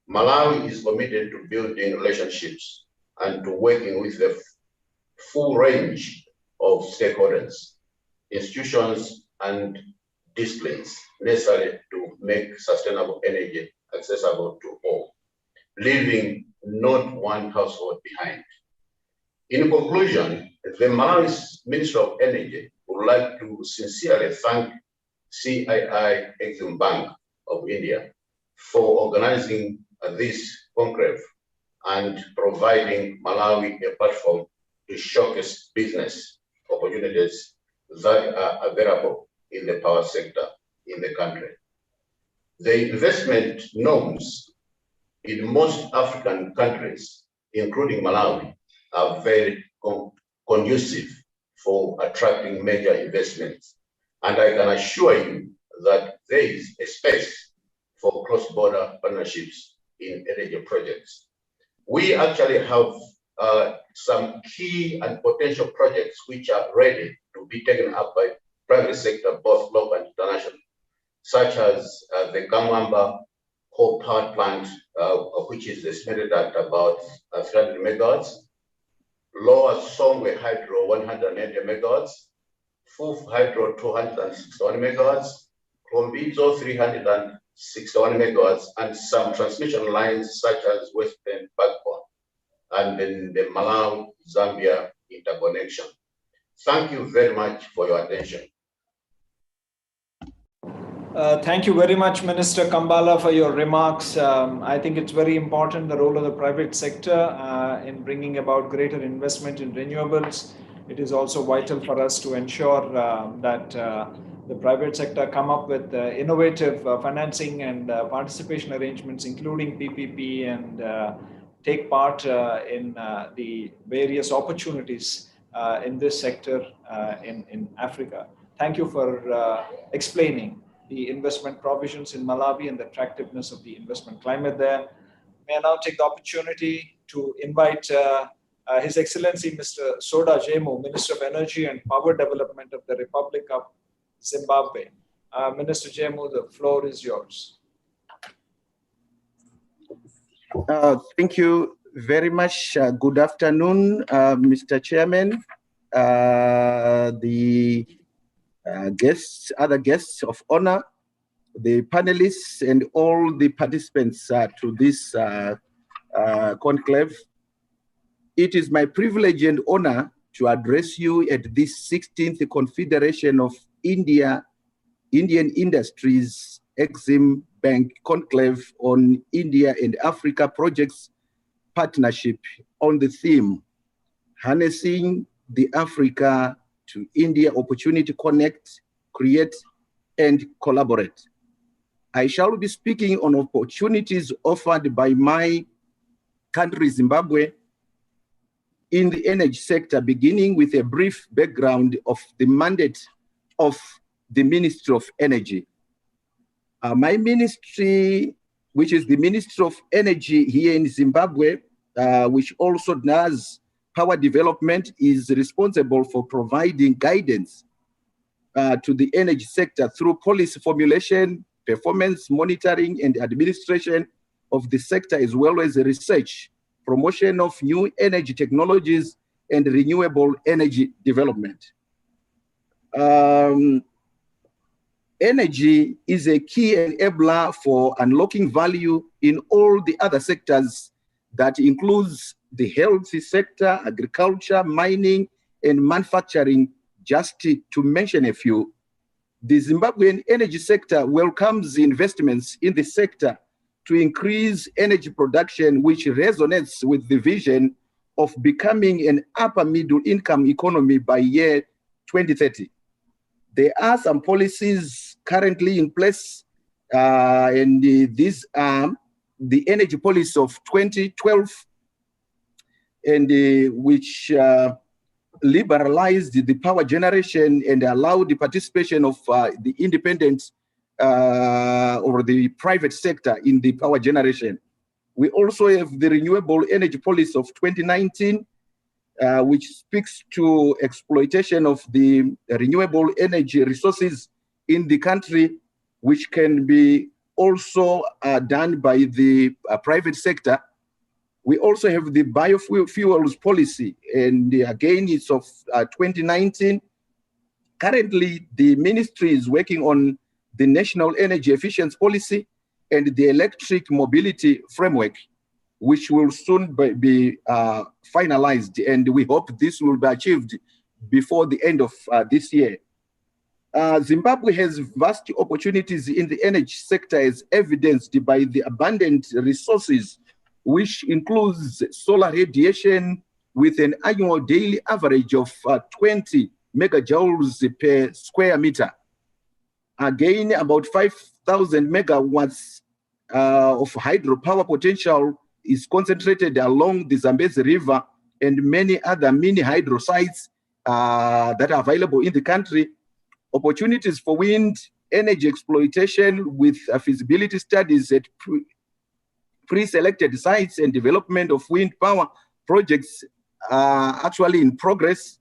Malawi is committed to building relationships and to working with the full range of stakeholders, institutions, and disciplines necessary to make sustainable energy accessible to all, leaving not one household behind. In conclusion, the Malawi's Minister of Energy would like to sincerely thank CII Exim Bank of India for organizing this conclave and providing Malawi a platform to showcase business opportunities that are available in the power sector in the country. The investment norms in most African countries, including Malawi, are very conducive for attracting major investments. And I can assure you that there is a space for cross-border partnerships in energy projects. We actually have some key and potential projects which are ready to be taken up by private sector, both local and international, such as the Kamwamba coal power plant, which is estimated at about 300 megawatts, Lower Songwe Hydro 180 megawatts, Fuf Hydro 261 megawatts, Krombidzo 361 megawatts, and some transmission lines such as Western Backbone, and then the Malawi-Zambia interconnection. Thank you very much for your attention. Thank you very much, Minister Kambala, for your remarks. I think it's very important, the role of the private sector in bringing about greater investment in renewables. It is also vital for us to ensure that the private sector come up with innovative financing and participation arrangements, including PPP, and take part in the various opportunities in this sector in Africa. Thank you for explaining the investment provisions in Malawi and the attractiveness of the investment climate there. May I now take the opportunity to invite His Excellency Mr. Soda Jemo, Minister of Energy and Power Development of the Republic of Zimbabwe. Minister Jemo, the floor is yours. Thank you very much. Good afternoon, Mr. Chairman, the guests, other guests of honor, the panelists, and all the participants to this conclave. It is my privilege and honor to address you at this 16th Confederation of Indian Industries Exim Bank Conclave on India and Africa Projects Partnership on the theme, Harnessing the Africa to India Opportunity Connect, Create, and Collaborate. I shall be speaking on opportunities offered by my country, Zimbabwe, in the energy sector, beginning with a brief background of the mandate of the Ministry of Energy. My ministry, which is the Ministry of Energy here in Zimbabwe, which also does power development, is responsible for providing guidance to the energy sector through policy formulation, performance monitoring, and administration of the sector, as well as research, promotion of new energy technologies, and renewable energy development. Energy is a key enabler for unlocking value in all the other sectors that includes the health sector, agriculture, mining, and manufacturing, just to mention a few. The Zimbabwean energy sector welcomes investments in the sector to increase energy production, which resonates with the vision of becoming an upper middle income economy by year 2030. There are some policies currently in place, and these are the energy policy of 2012, and which liberalized the power generation and allowed the participation of the independent or the private sector in the power generation. We also have the renewable energy policy of 2019, which speaks to exploitation of the renewable energy resources in the country, which can be also done by the private sector. We also have the biofuels policy, and again, it's of 2019. Currently, the ministry is working on the National Energy Efficiency Policy and the Electric Mobility Framework, which will soon be finalized, and we hope this will be achieved before the end of this year. Zimbabwe has vast opportunities in the energy sector, as evidenced by the abundant resources, which includes solar radiation with an annual daily average of 20 megajoules per square meter. Again, about 5,000 megawatts of hydropower potential is concentrated along the Zambezi River and many other mini hydro sites that are available in the country. Opportunities for wind energy exploitation with feasibility studies at pre-selected sites and development of wind power projects are actually in progress.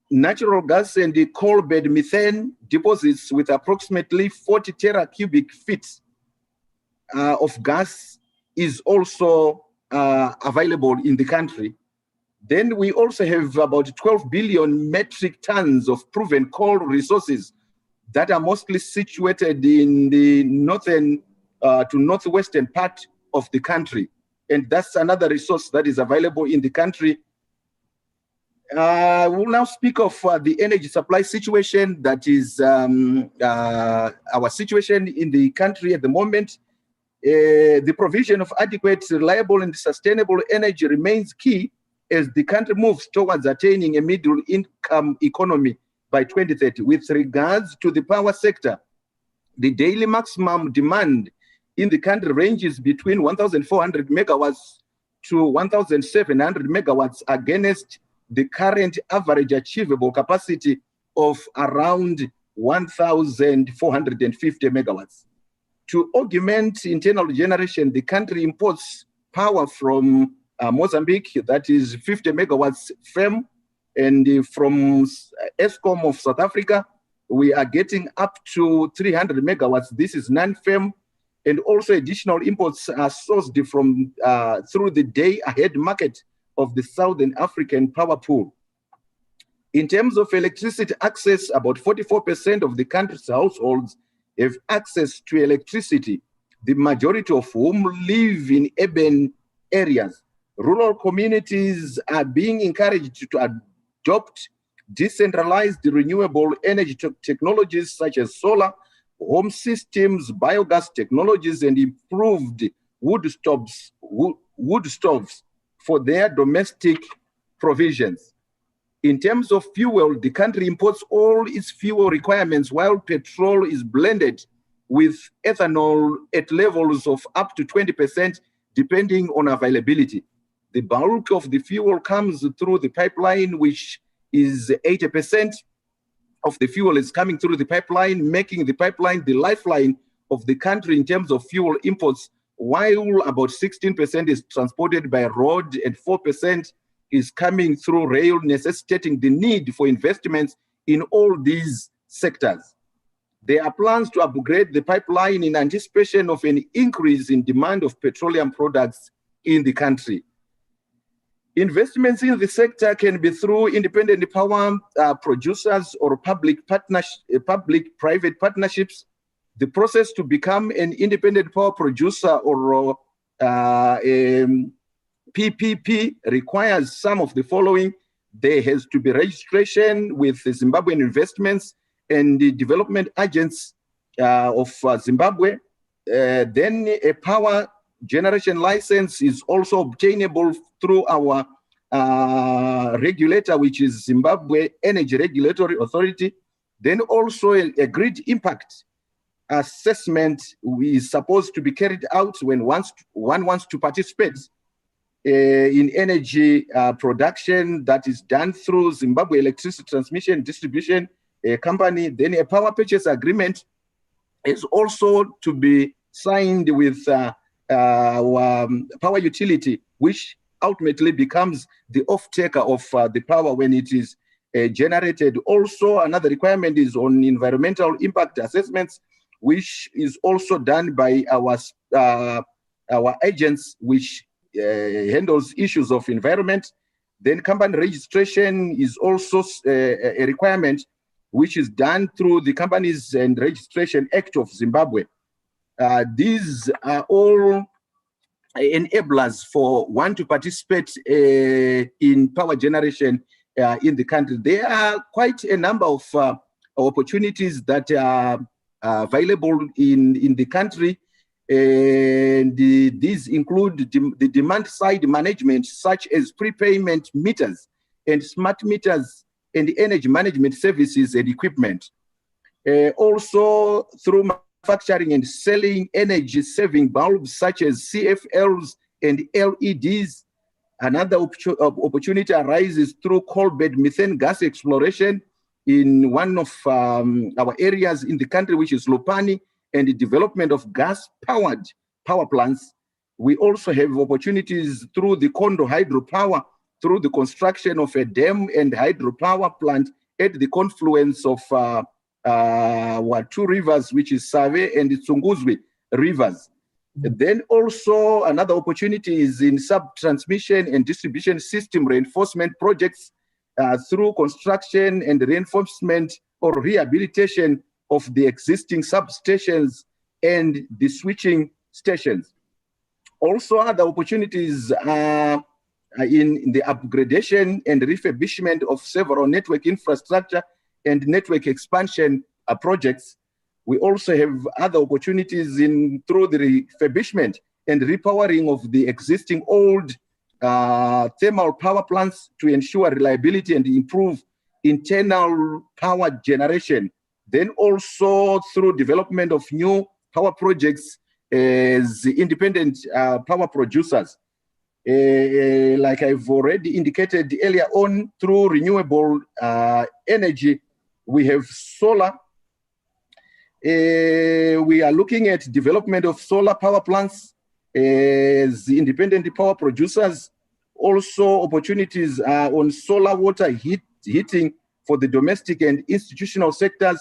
Natural gas and the coal bed methane deposits with approximately 40 teracubic feet of gas is also available in the country. Then we also have about 12 billion metric tons of proven coal resources that are mostly situated in the northern to northwestern part of the country. And that's another resource that is available in the country. We'll now speak of the energy supply situation that is our situation in the country at the moment. The provision of adequate, reliable, and sustainable energy remains key as the country moves towards attaining a middle-income economy by 2030. With regards to the power sector, the daily maximum demand in the country ranges between 1,400 megawatts to 1,700 megawatts against the current average achievable capacity of around 1,450 megawatts. To augment internal generation, the country imports power from Mozambique, that is 50 megawatts firm, and from Eskom of South Africa, we are getting up to 300 megawatts. This is non-firm, and also additional imports are sourced from through the day-ahead market of the Southern African power pool. In terms of electricity access, about 44% of the country's households have access to electricity, the majority of whom live in urban areas. Rural communities are being encouraged to adopt decentralized renewable energy technologies such as solar, home systems, biogas technologies, and improved wood stoves for their domestic provisions. In terms of fuel, the country imports all its fuel requirements while petrol is blended with ethanol at levels of up to 20%, depending on availability. The bulk of the fuel comes through the pipeline, which is 80% of the fuel is coming through the pipeline, making the pipeline the lifeline of the country in terms of fuel imports, while about 16% is transported by road and 4% is coming through rail, necessitating the need for investments in all these sectors. There are plans to upgrade the pipeline in anticipation of an increase in demand of petroleum products in the country. Investments in the sector can be through independent power producers or public-private partnerships. The process to become an independent power producer or PPP requires some of the following. There has to be registration with the Zimbabwean investments and the development agents of Zimbabwe. Then a power generation license is also obtainable through our regulator, which is Zimbabwe Energy Regulatory Authority. Then also a grid impact assessment is supposed to be carried out when one wants to participate in energy production that is done through Zimbabwe Electricity Transmission Distribution Company. Then a power purchase agreement is also to be signed with our power utility, which ultimately becomes the off-taker of the power when it is generated. Also, another requirement is on environmental impact assessments, which is also done by our agents, which handles issues of environment. Then company registration is also a requirement, which is done through the Companies and Registration Act of Zimbabwe. These are all enablers for one to participate in power generation in the country. There are quite a number of opportunities that are available in the country, and these include the demand side management, such as prepayment meters and smart meters and energy management services and equipment. Also through manufacturing and selling energy saving bulbs such as CFLs and LEDs. Another opportunity arises through coal bed methane gas exploration in one of our areas in the country, which is Lupani, and the development of gas-powered power plants. We also have opportunities through the Kondo hydropower, through the construction of a dam and hydropower plant at the confluence of two rivers, which is Save and Tsunguzwi rivers. Then also another opportunity is in sub-transmission and distribution system reinforcement projects through construction and reinforcement or rehabilitation of the existing substations and the switching stations. Also, other opportunities are in the upgradation and refurbishment of several network infrastructure and network expansion projects. We also have other opportunities through the refurbishment and repowering of the existing old thermal power plants to ensure reliability and improve internal power generation. Then also through development of new power projects as independent power producers. Like I've already indicated earlier on, through renewable energy, we have solar. We are looking at development of solar power plants as independent power producers. Also, opportunities on solar water heating for the domestic and institutional sectors.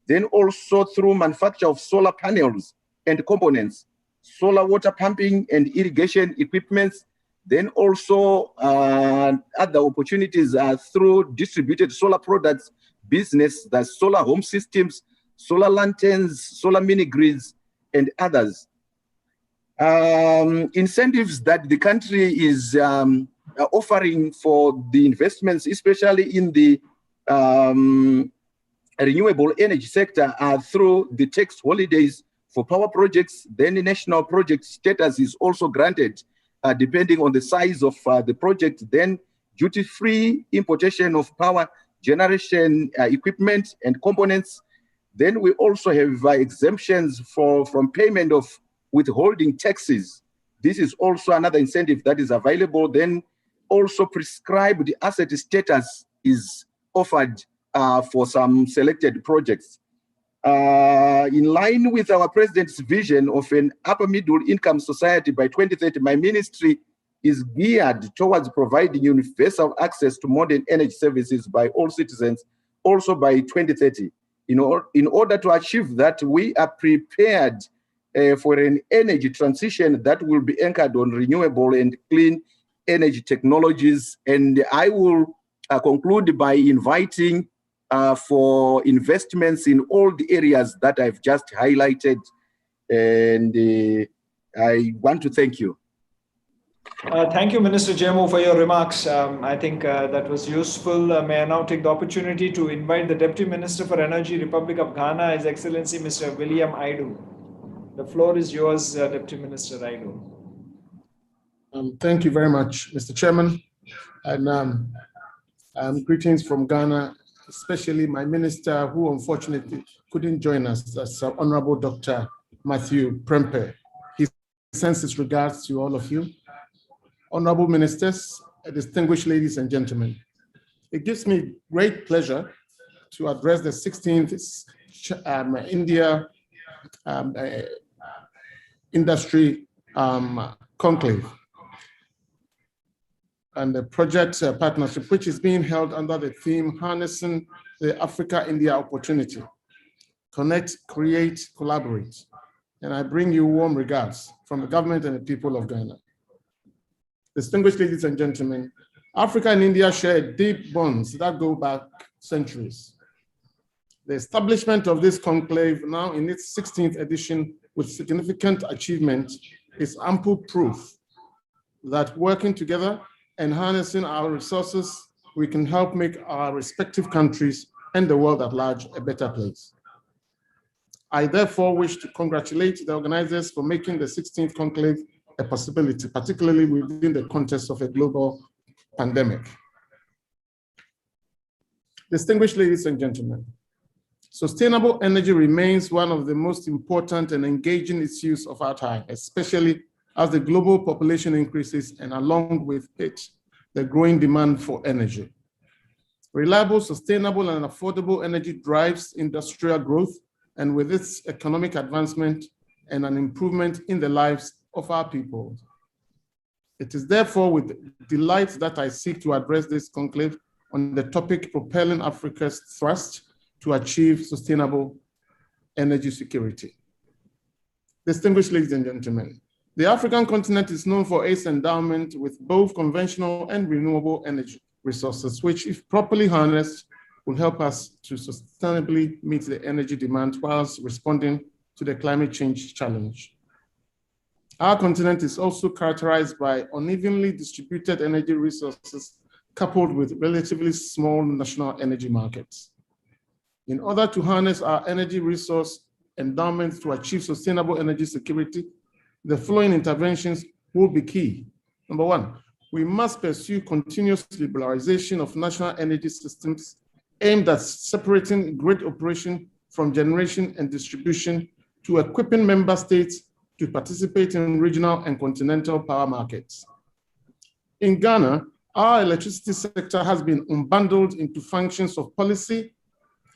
Then also through manufacture of solar panels and components, solar water pumping and irrigation equipments. Then also other opportunities are through distributed solar products business, that's solar home systems, solar lanterns, solar mini grids, and others. Incentives that the country is offering for the investments, especially in the renewable energy sector, are through the tax holidays for power projects. Then the national project status is also granted depending on the size of the project. Then duty-free importation of power generation equipment and components. Then we also have exemptions from payment of withholding taxes. This is also another incentive that is available. Then also prescribed asset status is offered for some selected projects. In line with our president's vision of an upper middle income society by 2030, my ministry is geared towards providing universal access to modern energy services by all citizens also by 2030. In order to achieve that, we are prepared for an energy transition that will be anchored on renewable and clean energy technologies. And I will conclude by inviting for investments in all the areas that I've just highlighted. And I want to thank you. Thank you, Minister Jemo, for your remarks. I think that was useful. May I now take the opportunity to invite the Deputy Minister for Energy, Republic of Ghana, His Excellency Mr. William Aidu. The floor is yours, Deputy Minister Aidu. Thank you very much, Mr. Chairman. And greetings from Ghana, especially my minister who unfortunately couldn't join us, that's Honorable Dr. Matthew Prempeh. He sends his regards to all of you. Honorable ministers, distinguished ladies and gentlemen, it gives me great pleasure to address the 16th India Industry Conclave and the project partnership, which is being held under the theme Harnessing the Africa-India Opportunity, Connect, Create, Collaborate. And I bring you warm regards from the government and the people of Ghana. Distinguished ladies and gentlemen, Africa and India share deep bonds that go back centuries. The establishment of this conclave, now in its 16th edition with significant achievement, is ample proof that working together and harnessing our resources, we can help make our respective countries and the world at large a better place. I therefore wish to congratulate the organizers for making the 16th conclave a possibility, particularly within the context of a global pandemic. Distinguished ladies and gentlemen, sustainable energy remains one of the most important and engaging issues of our time, especially as the global population increases and along with it, the growing demand for energy. Reliable, sustainable, and affordable energy drives industrial growth, and with its economic advancement and an improvement in the lives of our people. It is therefore with delight that I seek to address this conclave on the topic propelling Africa's thrust to achieve sustainable energy security. Distinguished ladies and gentlemen, the African continent is known for its endowment with both conventional and renewable energy resources, which, if properly harnessed, will help us to sustainably meet the energy demand whilst responding to the climate change challenge. Our continent is also characterized by unevenly distributed energy resources coupled with relatively small national energy markets. In order to harness our energy resource endowments to achieve sustainable energy security, the following interventions will be key. Number one, we must pursue continuous liberalization of national energy systems aimed at separating grid operation from generation and distribution to equipping member states to participate in regional and continental power markets. In Ghana, our electricity sector has been unbundled into functions of policy,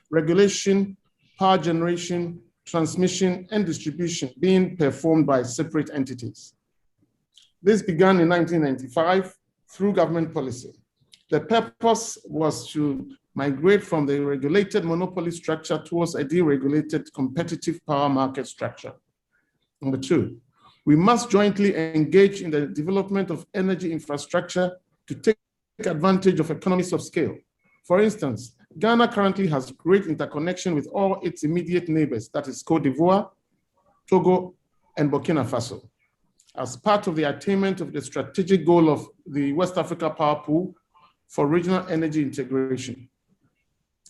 regulation, power generation, transmission, and distribution being performed by separate entities. This began in 1995 through government policy. The purpose was to migrate from the regulated monopoly structure towards a deregulated competitive power market structure. Number two, we must jointly engage in the development of energy infrastructure to take advantage of economies of scale. For instance, Ghana currently has great interconnection with all its immediate neighbors, that is Côte d'Ivoire, Togo, and Burkina Faso. As part of the attainment of the strategic goal of the West Africa Power Pool for regional energy integration.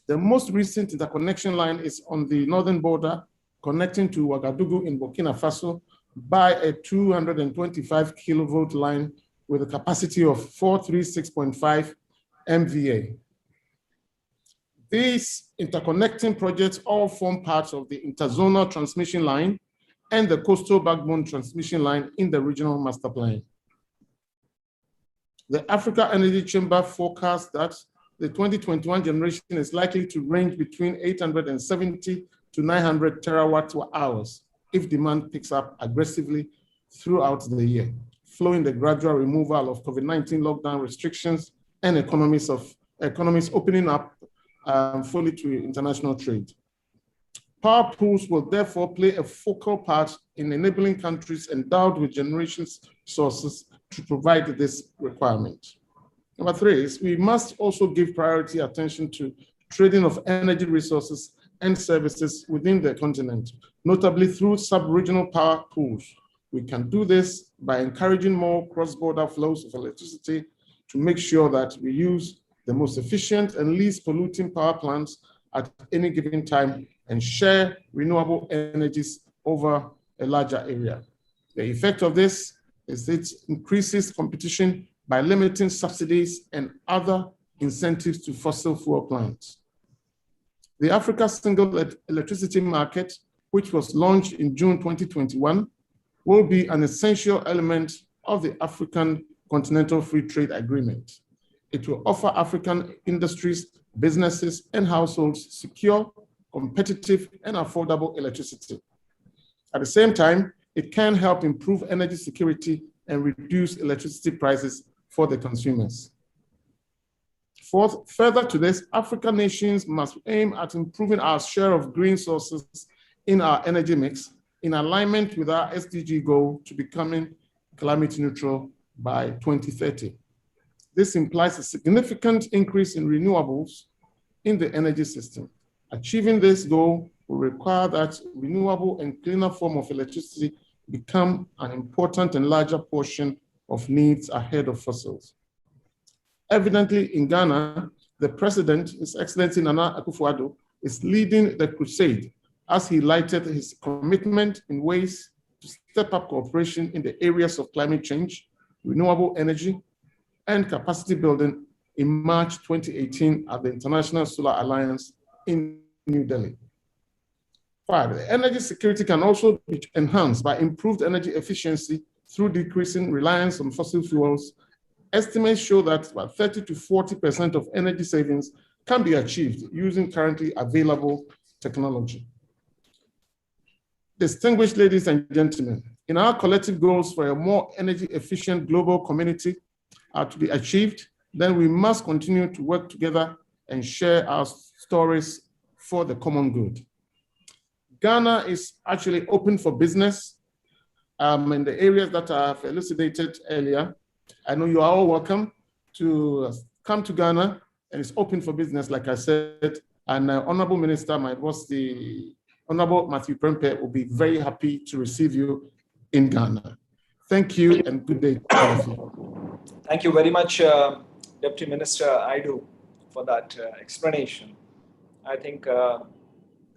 The most recent interconnection line is on the northern border, connecting to Ouagadougou in Burkina Faso by a 225 kilovolt line with a capacity of 436.5 MVA. These interconnecting projects all form parts of the interzonal transmission line and the coastal backbone transmission line in the regional master plan. The Africa Energy Chamber forecasts that the 2021 generation is likely to range between 870 to 900 terawatt hours if demand picks up aggressively throughout the year, following the gradual removal of COVID-19 lockdown restrictions and economies opening up fully to international trade. Power pools will therefore play a focal part in enabling countries endowed with generation sources to provide this requirement. Number three is we must also give priority attention to trading of energy resources and services within the continent, notably through sub-regional power pools. We can do this by encouraging more cross-border flows of electricity to make sure that we use the most efficient and least polluting power plants at any given time and share renewable energies over a larger area. The effect of this is it increases competition by limiting subsidies and other incentives to fossil fuel plants. The Africa Single Electricity Market, which was launched in June 2021, will be an essential element of the African Continental Free Trade Agreement. It will offer African industries, businesses, and households secure, competitive, and affordable electricity. At the same time, it can help improve energy security and reduce electricity prices for the consumers. Fourth, further to this, African nations must aim at improving our share of green sources in our energy mix in alignment with our SDG goal to becoming climate neutral by 2030. This implies a significant increase in renewables in the energy system. Achieving this goal will require that renewable and cleaner form of electricity become an important and larger portion of needs ahead of fossils. Evidently, in Ghana, the president, His Excellency Nana Akufo-Addo, is leading the crusade as he lighted his commitment in ways to step up cooperation in the areas of climate change, renewable energy, and capacity building in March 2018 at the International Solar Alliance in New Delhi. 5, the energy security can also be enhanced by improved energy efficiency through decreasing reliance on fossil fuels. Estimates show that about 30 to 40% of energy savings can be achieved using currently available technology. Distinguished ladies and gentlemen, in our collective goals for a more energy efficient global community are to be achieved, then we must continue to work together and share our stories for the common good. Ghana is actually open for business in the areas that I have elucidated earlier. I know you are all welcome to come to Ghana, and it's open for business, like I said. And Honorable Minister, my boss, the Honorable Matthew Prempeh, will be very happy to receive you in Ghana. Thank you and good day to all of you. Thank you very much, Deputy Minister Aidu, for that explanation. I think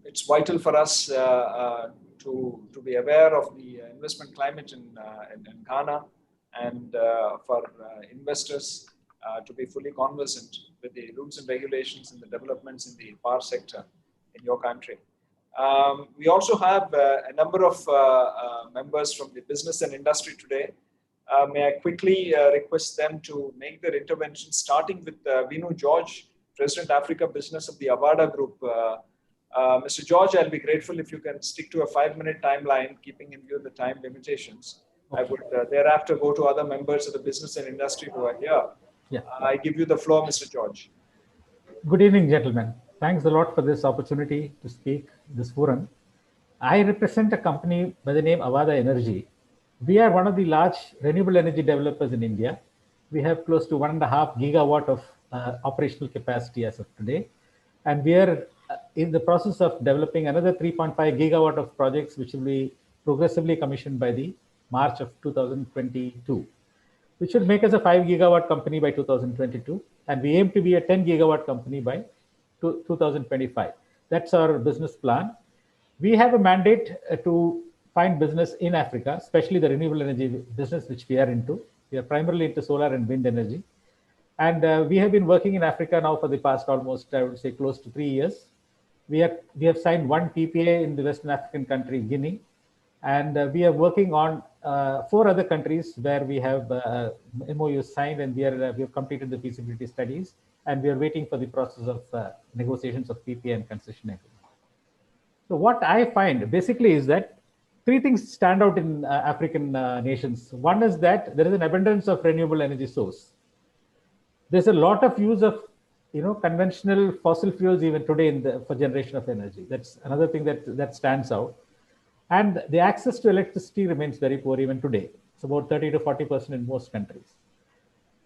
it's vital for us to be aware of the investment climate in Ghana, and for investors to be fully conversant with the rules and regulations and the developments in the power sector in your country. We also have a number of members from the business and industry today. May I quickly request them to make their intervention, starting with Vinu George, President Africa Business of the Avada Group. Mr. George, I'll be grateful if you can stick to a 5-minute timeline, keeping in view the time limitations. Okay. I would thereafter go to other members of the business and industry who are here. Yeah. I give you the floor, Mr. George. Good evening, gentlemen. Thanks a lot for this opportunity to speak this forum. I represent a company by the name Avada Energy. We are one of the large renewable energy developers in India. We have close to 1.5 gigawatt of operational capacity as of today. And we are in the process of developing another 3.5 gigawatt of projects, which will be progressively commissioned by the March of 2022, which should make us a 5 gigawatt company by 2022. And we aim to be a 10 gigawatt company by 2025. That's our business plan. We have a mandate to find business in Africa, especially the renewable energy business, which we are into. We are primarily into solar and wind energy. And we have been working in Africa now for the past almost, I would say, close to 3 years. We have signed one PPA in the Western African country, Guinea, and we are working on 4 other countries where we have MOUs signed, and we have completed the feasibility studies, and we are waiting for the process of negotiations of PPA and concession agreement. So what I find basically is that 3 things stand out in African nations. One is that there is an abundance of renewable energy source. There's a lot of use of conventional fossil fuels even today for generation of energy. That's another thing that stands out. And the access to electricity remains very poor even today. It's about 30 to 40% in most countries.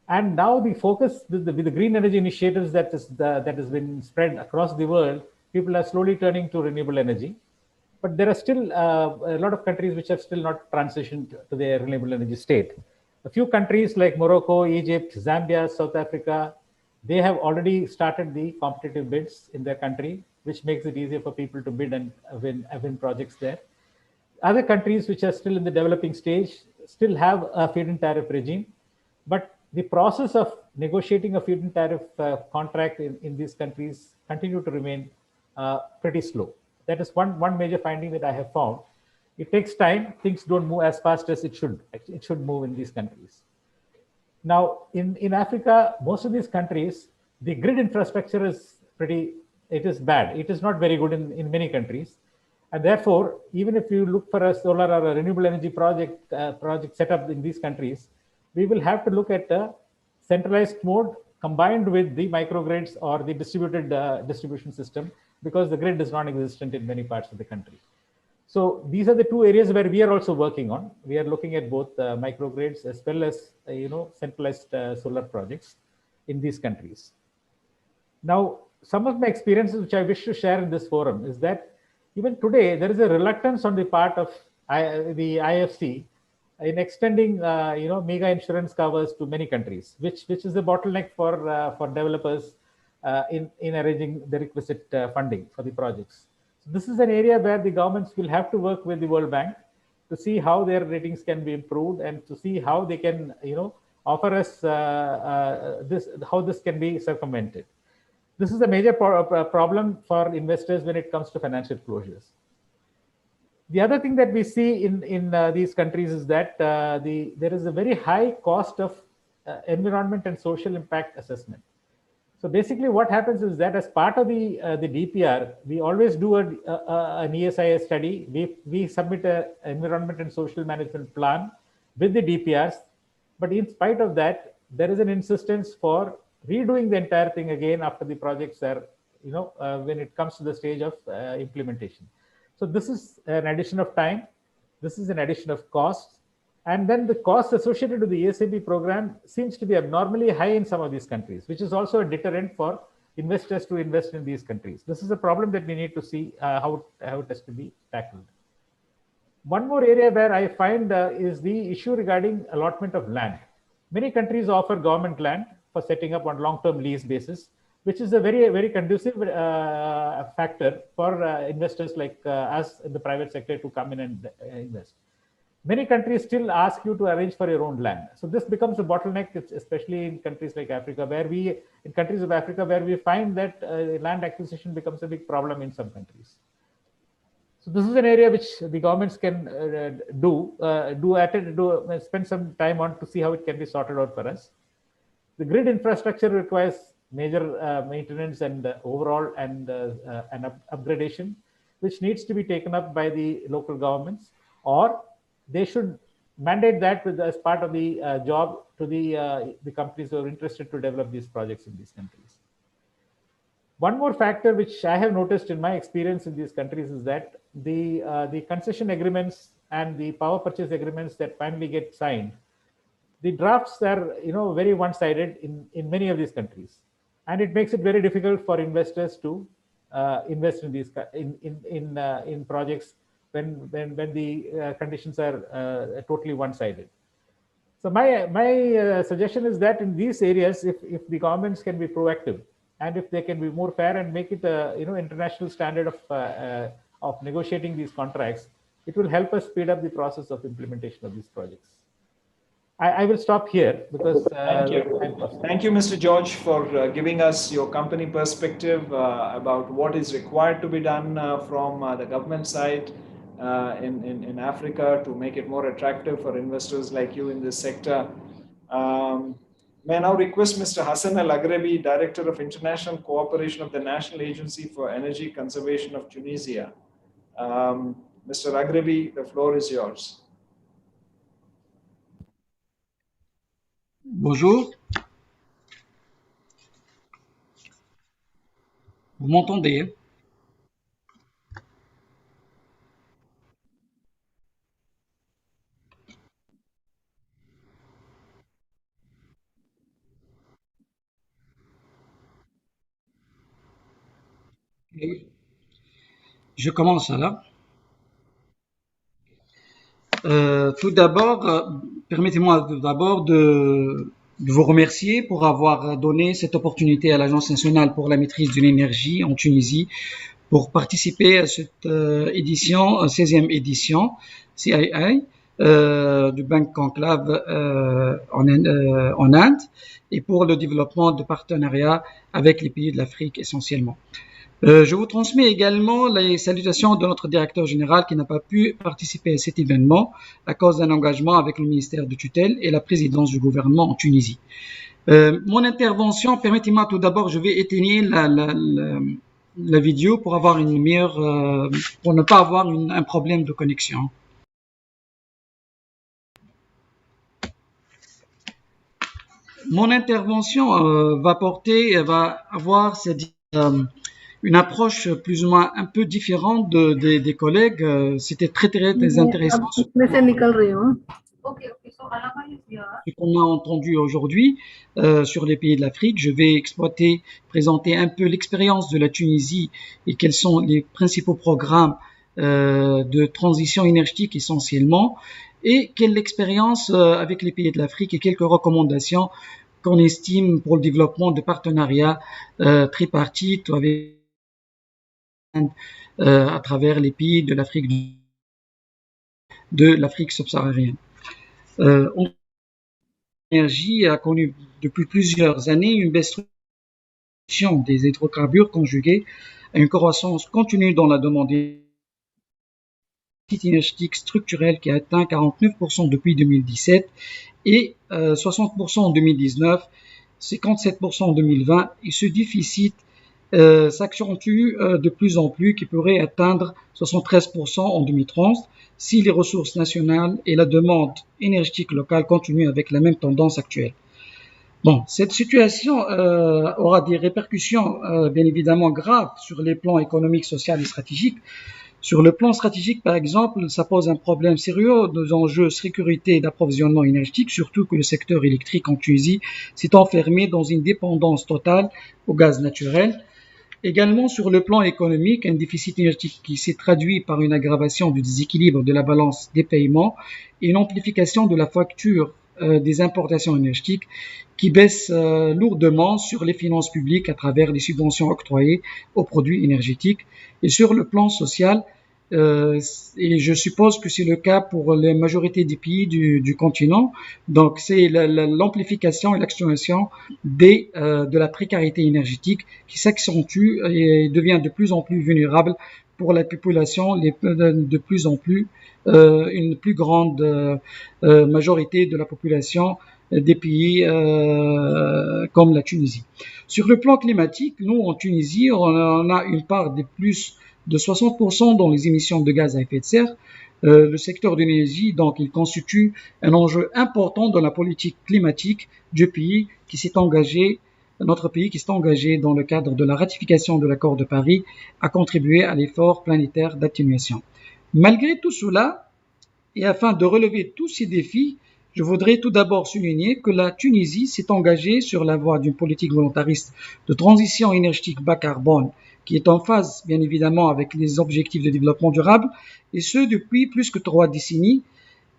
And now the focus with the green energy initiatives that has been spread across the world, people are slowly turning to renewable energy. But there are still a lot of countries which have still not transitioned to their renewable energy state. A few countries like Morocco, Egypt, Zambia, South Africa, they have already started the competitive bids in their country, which makes it easier for people to bid and win projects there. Other countries which are still in the developing stage still have a feed-in tariff regime, but the process of negotiating a feed-in tariff contract in these countries continue to remain pretty slow. That is one major finding that I have found. It takes time. Things don't move as fast as it should. It should move in these countries. Now, in Africa, most of these countries, the grid infrastructure is bad. It is not very good in many countries. And therefore, even if you look for a solar or a renewable energy project set up in these countries, we will have to look at a centralized mode combined with the microgrids or the distributed distribution system, because the grid is non-existent in many parts of the country. So these are the 2 areas where we are also working on. We are looking at both microgrids as well as centralized solar projects in these countries. Now, some of my experiences which I wish to share in this forum is that even today, there is a reluctance on the part of the IFC in extending, mega insurance covers to many countries, which is a bottleneck for developers in arranging the requisite funding for the projects. So this is an area where the governments will have to work with the World Bank to see how their ratings can be improved and to see how they can, offer us how this can be circumvented. This is a major problem for investors when it comes to financial closures. The other thing that we see in these countries is that there is a very high cost of environment and social impact assessment. So basically what happens is that as part of the DPR, we always do an ESIS study. We submit an environment and social management plan with the DPRs. But in spite of that, there is an insistence for redoing the entire thing again after the projects are, when it comes to the stage of implementation. So this is an addition of time. This is an addition of costs. And then the costs associated with the ESAB program seems to be abnormally high in some of these countries, which is also a deterrent for investors to invest in these countries. This is a problem that we need to see how it has to be tackled. One more area where I find is the issue regarding allotment of land. Many countries offer government land for setting up on long-term lease basis, which is a very, very conducive factor for investors like us in the private sector to come in and invest. Many countries still ask you to arrange for your own land. So this becomes a bottleneck, especially in countries like Africa, where we find that land acquisition becomes a big problem in some countries. So this is an area which the governments can spend some time on to see how it can be sorted out for us. The grid infrastructure requires major maintenance and overall and upgradation, which needs to be taken up by the local governments, or they should mandate that as part of the job to the companies who are interested to develop these projects in these countries. One more factor which I have noticed in my experience in these countries is that the concession agreements and the power purchase agreements that finally get signed, the drafts are very one-sided in many of these countries, and it makes it very difficult for investors to invest in these in projects when the conditions are totally one-sided. So my suggestion is that in these areas, if the governments can be proactive and if they can be more fair and make it a international standard of negotiating these contracts, it will help us speed up the process of implementation of these projects. I will stop here because Thank you. Thank you, Mr. George, for giving us your company perspective about what is required to be done from the government side in Africa to make it more attractive for investors like you in this sector. May I now request Mr. Hassan Al-Aghravi, Director of International Cooperation of the National Agency for Energy Conservation of Tunisia. Mr. Aghravi, the floor is yours. Bonjour. Vous m'entendez? Okay. Je commence là. Tout d'abord, permettez-moi d'abord de vous remercier pour avoir donné cette opportunité à l'Agence nationale pour la maîtrise de l'énergie en Tunisie pour participer à cette édition, 16e édition CII du Banque Conclave en Inde et pour le développement de partenariats avec les pays de l'Afrique essentiellement. Je vous transmets également les salutations de notre directeur général qui n'a pas pu participer à cet événement à cause d'un engagement avec le ministère de tutelle et la présidence du gouvernement en Tunisie. Mon intervention, permettez-moi tout d'abord, je vais éteindre la vidéo pour avoir une meilleure, pour ne pas avoir un problème de connexion. Mon intervention va avoir une approche plus ou moins un peu différente des collègues. C'était très intéressant ce qu'on a entendu aujourd'hui sur les pays de l'Afrique. Je vais présenter un peu l'expérience de la Tunisie et quels sont les principaux programmes de transition énergétique essentiellement et quelle l'expérience avec les pays de l'Afrique et quelques recommandations qu'on estime pour le développement de partenariats tripartites avec à travers les pays de l'Afrique subsaharienne. L'énergie a connu depuis plusieurs années une baisse des hydrocarbures conjuguée à une croissance continue dans la demande énergétique structurelle qui a atteint 49% depuis 2017 et 60% en 2019, 57% en 2020 et ce déficit s'accentue de plus en plus, qui pourrait atteindre 73% en 2030 si les ressources nationales et la demande énergétique locale continuent avec la même tendance actuelle. Bon, cette situation aura des répercussions bien évidemment graves sur les plans économiques, sociaux et stratégiques. Sur le plan stratégique, par exemple, ça pose un problème sérieux des enjeux de sécurité et d'approvisionnement énergétique, surtout que le secteur électrique en Tunisie s'est enfermé dans une dépendance totale au gaz naturel. Également sur le plan économique, un déficit énergétique qui s'est traduit par une aggravation du déséquilibre de la balance des paiements et une amplification de la facture des importations énergétiques qui baisse lourdement sur les finances publiques à travers les subventions octroyées aux produits énergétiques. Et sur le plan social, et je suppose que c'est le cas pour la majorité des pays du continent, donc c'est l'amplification et l'extension de la précarité énergétique qui s'accentue et devient de plus en plus vulnérable pour la population, de plus en plus une plus grande majorité de la population des pays comme la Tunisie. Sur le plan climatique, nous en Tunisie, on a une part de plus de 60% dans les émissions de gaz à effet de serre. Le secteur de l'énergie, donc, il constitue un enjeu important dans la politique climatique du pays qui s'est engagé, notre pays qui s'est engagé dans le cadre de la ratification de l'accord de Paris à contribuer à l'effort planétaire d'atténuation. Malgré tout cela, et afin de relever tous ces défis, je voudrais tout d'abord souligner que la Tunisie s'est engagée sur la voie d'une politique volontariste de transition énergétique bas carbone qui est en phase, bien évidemment, avec les objectifs de développement durable, et ce depuis plus que 3 décennies,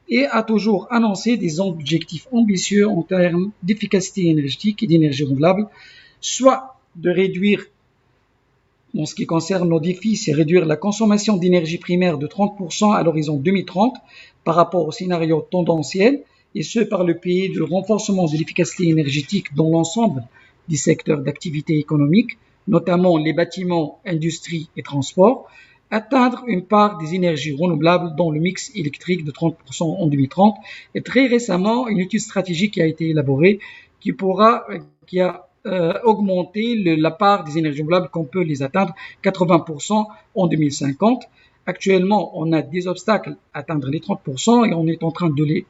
et a toujours annoncé des objectifs ambitieux en termes d'efficacité énergétique et d'énergie renouvelable, soit de réduire, en ce qui concerne nos défis, c'est réduire la consommation d'énergie primaire de 30% à l'horizon 2030 par rapport au scénario tendanciel, et ce par le pays du renforcement de l'efficacité énergétique dans l'ensemble des secteurs d'activité économique, notamment les bâtiments, industrie et transports, atteindre une part des énergies renouvelables dans le mix électrique de 30% en 2030. Et très récemment, une étude stratégique qui a été élaborée qui a augmenté la part des énergies renouvelables qu'on peut les atteindre 80% en 2050. Actuellement, on a des obstacles à atteindre les 30% et on est en train de les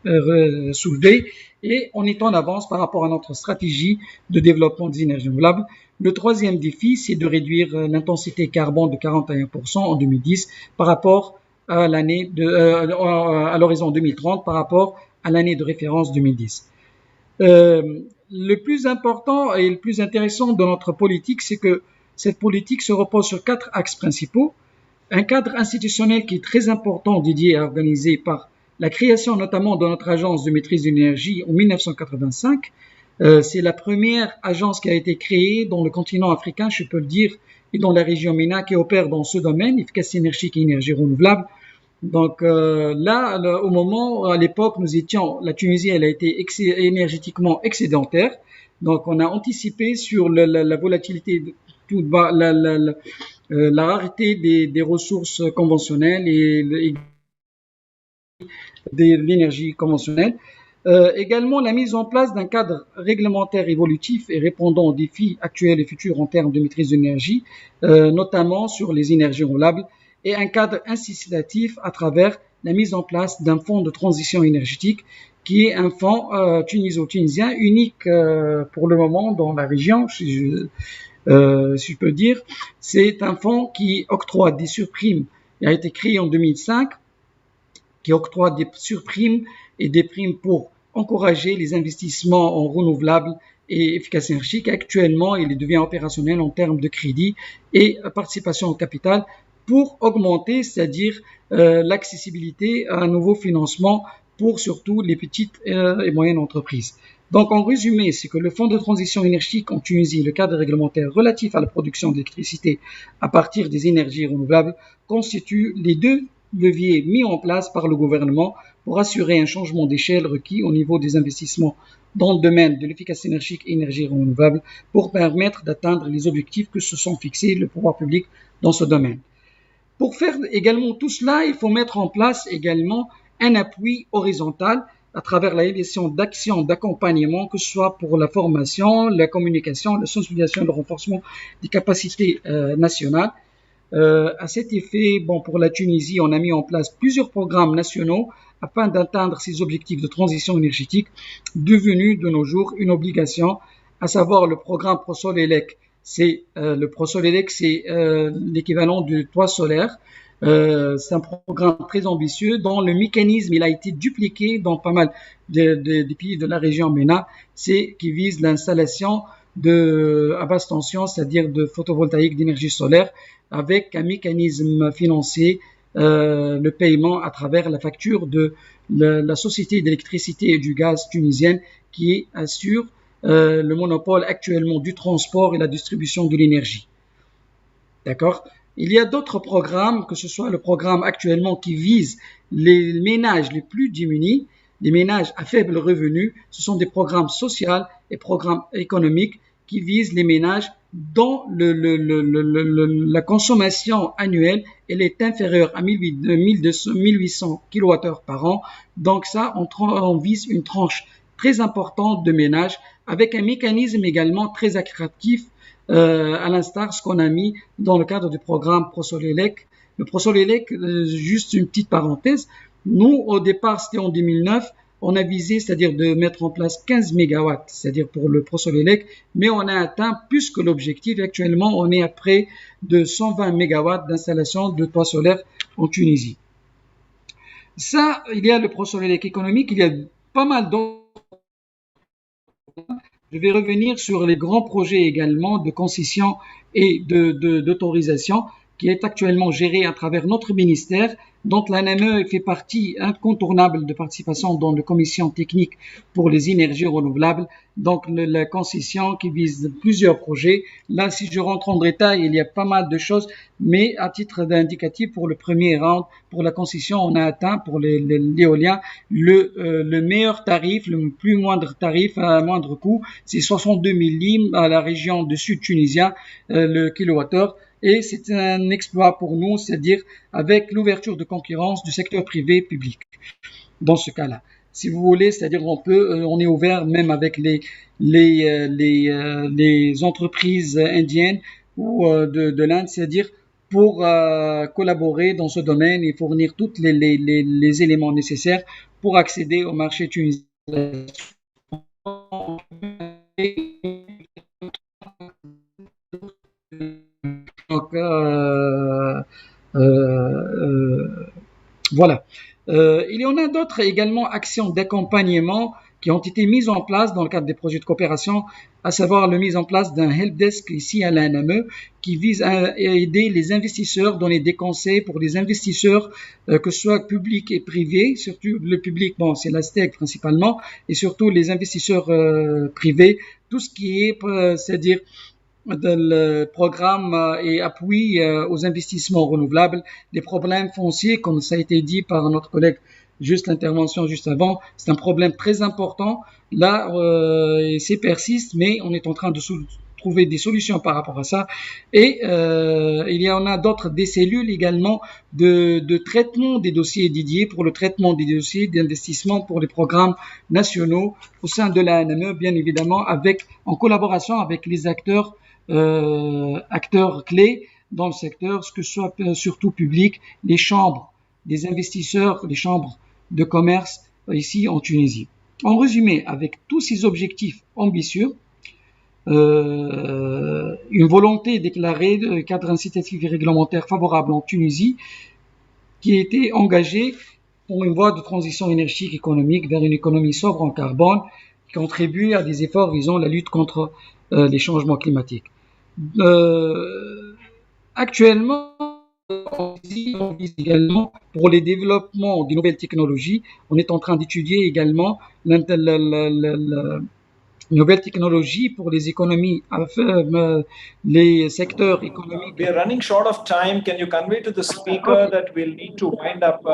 soulever et on est en avance par rapport à notre stratégie de développement des énergies renouvelables. Le troisième défi, c'est de réduire l'intensité carbone de 41% en 2010 par rapport à à l'horizon 2030 par rapport à l'année de référence 2010. Le plus important et le plus intéressant de notre politique, c'est que cette politique se repose sur 4 axes principaux. Un cadre institutionnel qui est très important, dédié et organisé par la création notamment de notre agence de maîtrise de l'énergie en 1985. C'est la première agence qui a été créée dans le continent africain, je peux le dire, et dans la région MENA qui opère dans ce domaine, efficacité énergétique et énergie renouvelable. Donc au moment, à l'époque, la Tunisie, elle a été énergétiquement excédentaire. Donc on a anticipé sur la volatilité, la rareté des ressources conventionnelles et de l'énergie conventionnelle. Également la mise en place d'un cadre réglementaire évolutif et répondant aux défis actuels et futurs en termes de maîtrise de l'énergie, notamment sur les énergies renouvelables, et un cadre incitatif à travers la mise en place d'un fonds de transition énergétique qui est un fonds tuniso-tunisien unique pour le moment dans la région, si je peux dire. C'est un fonds qui octroie des surprimes. Il a été créé en 2005, qui octroie des surprimes et des primes pour encourager les investissements en renouvelables et efficacité énergétique. Actuellement, il devient opérationnel en termes de crédit et participation au capital pour augmenter, c'est-à-dire l'accessibilité à un nouveau financement pour surtout les petites et moyennes entreprises. Donc, en résumé, c'est que le Fonds de transition énergétique en Tunisie, le cadre réglementaire relatif à la production d'électricité à partir des énergies renouvelables, constitue les 2 leviers mis en place par le gouvernement pour assurer un changement d'échelle requis au niveau des investissements dans le domaine de l'efficacité énergétique et énergie renouvelable pour permettre d'atteindre les objectifs que se sont fixés le pouvoir public dans ce domaine. Pour faire également tout cela, il faut mettre en place également un appui horizontal à travers la réalisation d'actions d'accompagnement, que ce soit pour la formation, la communication, la sensibilisation et le renforcement des capacités nationales. À cet effet, pour la Tunisie, on a mis en place plusieurs programmes nationaux afin d'atteindre ces objectifs de transition énergétique devenus de nos jours une obligation, à savoir le programme ProSolElec. Le ProSolElec, c'est l'équivalent du toit solaire. C'est un programme très ambitieux dont le mécanisme il a été dupliqué dans pas mal des pays de la région MENA, qui vise l'installation à basse tension, c'est-à-dire de photovoltaïque d'énergie solaire, avec un mécanisme financier, le paiement à travers la facture de la société d'électricité et du gaz tunisienne qui assure le monopole actuellement du transport et la distribution de l'énergie. D'accord ? Il y a d'autres programmes, que ce soit le programme actuellement qui vise les ménages les plus démunis, les ménages à faible revenu. Ce sont des programmes sociaux et programmes économiques qui visent les ménages dont la consommation annuelle elle est inférieure à 1800 kWh par an. Donc ça, on vise une tranche très importante de ménages avec un mécanisme également très attractif, à l'instar de ce qu'on a mis dans le cadre du programme ProSolElec. Le ProSolElec, juste une petite parenthèse, nous, au départ, c'était en 2009, on a visé, c'est-à-dire de mettre en place 15 mégawatts, c'est-à-dire pour le ProSolElec, mais on a atteint plus que l'objectif. Actuellement, on est à près de 120 mégawatts d'installation de toits solaires en Tunisie. Ça, il y a le ProSolElec économique, il y a pas mal d'autres. Je vais revenir sur les grands projets également de concession et d'autorisation qui est actuellement gérée à travers notre ministère, dont l'ANME fait partie incontournable de participation dans la commission technique pour les énergies renouvelables, donc la concession qui vise plusieurs projets. Là, si je rentre en détail, il y a pas mal de choses, mais à titre d'indicatif, pour le premier round, pour la concession, on a atteint pour l'éolien le meilleur tarif, le plus moindre tarif à moindre coût, c'est 62 000 limes à la région du sud tunisien, le kilowattheure. Et c'est un exploit pour nous, c'est-à-dire avec l'ouverture de concurrence du secteur privé public. Dans ce cas-là, si vous voulez, c'est-à-dire on est ouvert même avec les entreprises indiennes ou de l'Inde, c'est-à-dire pour collaborer dans ce domaine et fournir tous les éléments nécessaires pour accéder au marché tunisien. Donc, voilà. Il y en a d'autres également actions d'accompagnement qui ont été mises en place dans le cadre des projets de coopération, à savoir la mise en place d'un helpdesk ici à l'ANME qui vise à aider les investisseurs, donner des conseils pour les investisseurs, que ce soit publics et privés, surtout le public, bon, c'est la STEC principalement, et surtout les investisseurs privés, tout ce qui est, c'est-à-dire le programme et appui aux investissements renouvelables, les problèmes fonciers, comme ça a été dit par notre collègue juste l'intervention juste avant, c'est un problème très important. Là, c'est persiste, mais on est en train de trouver des solutions par rapport à ça. Et il y en a d'autres, des cellules également de traitement des dossiers dédiés pour le traitement des dossiers d'investissement pour les programmes nationaux au sein de l'ANME, bien évidemment, en collaboration avec les acteurs clés dans le secteur, ce que ce soit surtout public, les chambres des investisseurs, les chambres de commerce ici en Tunisie. En résumé, avec tous ces objectifs ambitieux, une volonté déclarée de cadre incitatif et réglementaire favorable en Tunisie qui a été engagée pour une voie de transition énergétique économique vers une économie sobre en carbone qui contribue à des efforts visant la lutte contre les changements climatiques. Actuellement, on vise également pour les développements des nouvelles technologies. On est en train d'étudier également nouvelles technologies pour les économies, les secteurs économiques. We are running short of time. Can you convey to the speaker that we'll need to wind up?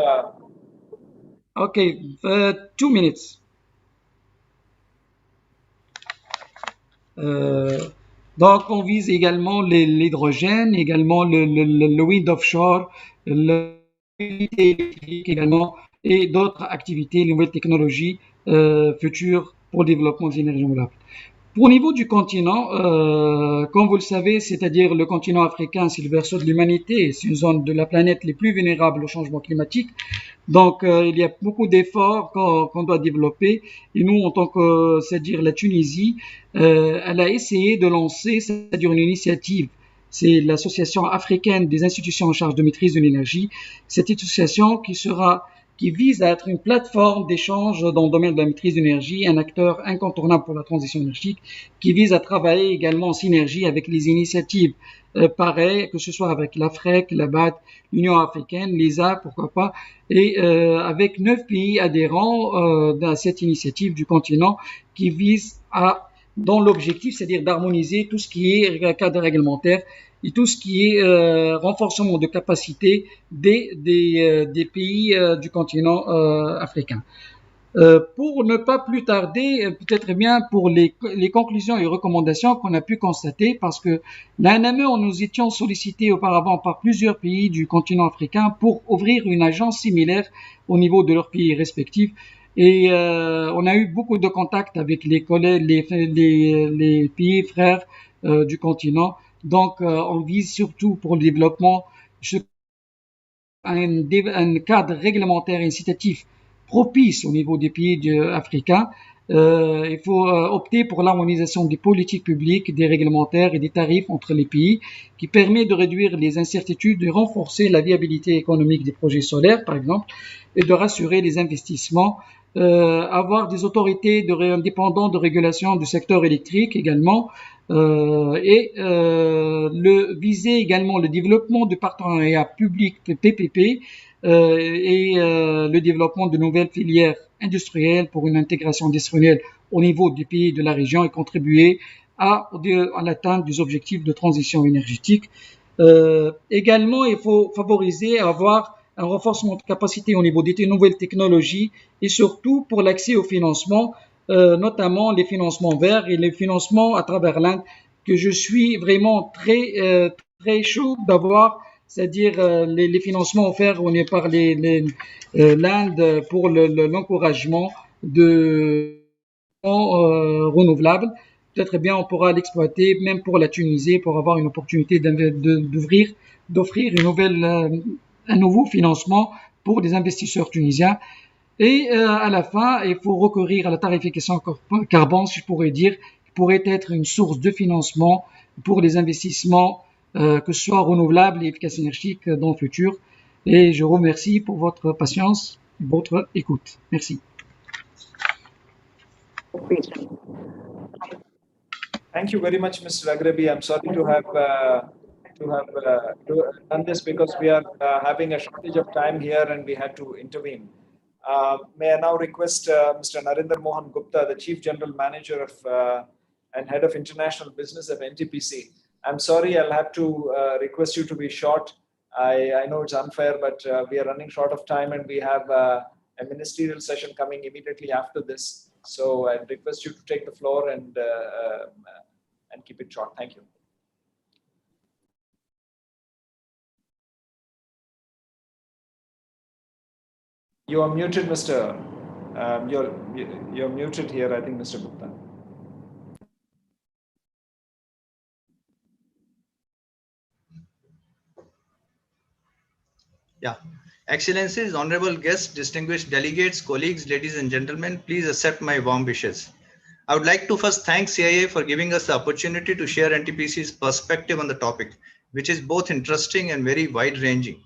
Okay, 2 minutes. Donc, on vise également l'hydrogène, également le wind offshore, l'électrique également, et d'autres activités, les nouvelles technologies futures pour le développement des énergies renouvelables. Au niveau du continent, comme vous le savez, c'est-à-dire le continent africain, c'est le berceau de l'humanité, c'est une zone de la planète les plus vulnérables au changement climatique. Donc, il y a beaucoup d'efforts qu'on doit développer. Et nous, en tant que, c'est-à-dire la Tunisie, elle a essayé de lancer, c'est-à-dire une initiative. C'est l'Association africaine des institutions en charge de maîtrise de l'énergie. Cette association qui vise à être une plateforme d'échange dans le domaine de la maîtrise de l'énergie, un acteur incontournable pour la transition énergétique, qui vise à travailler également en synergie avec les initiatives pareilles, que ce soit avec l'AFREC, la BAD, l'Union africaine, l'ESA, pourquoi pas, et avec 9 pays adhérents à cette initiative du continent qui vise dans l'objectif, c'est-à-dire d'harmoniser tout ce qui est cadre réglementaire et tout ce qui est renforcement de capacité des pays du continent africain. Pour ne pas plus tarder, peut-être bien pour les conclusions et recommandations qu'on a pu constater, parce que l'ANME, nous étions sollicités auparavant par plusieurs pays du continent africain pour ouvrir une agence similaire au niveau de leurs pays respectifs. Et on a eu beaucoup de contacts avec les collègues, les pays frères du continent. Donc, on vise surtout pour le développement un cadre réglementaire incitatif propice au niveau des pays africains. Il faut opter pour l'harmonisation des politiques publiques, des réglementaires et des tarifs entre les pays, qui permet de réduire les incertitudes, de renforcer la viabilité économique des projets solaires, par exemple, et de rassurer les investissements avoir des autorités indépendantes de régulation du secteur électrique également, viser également le développement de partenariats publics PPP et le développement de nouvelles filières industrielles pour une intégration industrielle au niveau des pays de la région et contribuer à l'atteinte des objectifs de transition énergétique. Également, il faut favoriser avoir un renforcement de capacité au niveau des nouvelles technologies et surtout pour l'accès au financement, notamment les financements verts et les financements à travers l'Inde, que je suis vraiment très chaud d'avoir, c'est-à-dire les financements offerts par l'Inde pour l'encouragement de renouvelables. Peut-être bien on pourra l'exploiter même pour la Tunisie pour avoir une opportunité d'offrir un nouveau financement pour des investisseurs tunisiens. Et à la fin, il faut recourir à la tarification carbone, si je pourrais dire, qui pourrait être une source de financement pour les investissements, que ce soit renouvelables et efficaces énergétiques dans le futur. Et je vous remercie pour votre patience et votre écoute. Merci. Thank you very much, Mr. Aghravi. I'm sorry to have done this because we are having a shortage of time here and we had to intervene. May I now request Mr. Narendra Mohan Gupta, the Chief General Manager and Head of International Business of NTPC. I'm sorry, I'll have to request you to be short. I know it's unfair, but we are running short of time and we have a ministerial session coming immediately after this. So I request you to take the floor and keep it short. Thank you. You are muted, Mr. You're muted here, I think, Mr. Gupta. Yeah. Excellencies, honorable guests, distinguished delegates, colleagues, ladies and gentlemen, please accept my warm wishes. I would like to first thank CIA for giving us the opportunity to share NTPC's perspective on the topic, which is both interesting and very wide-ranging.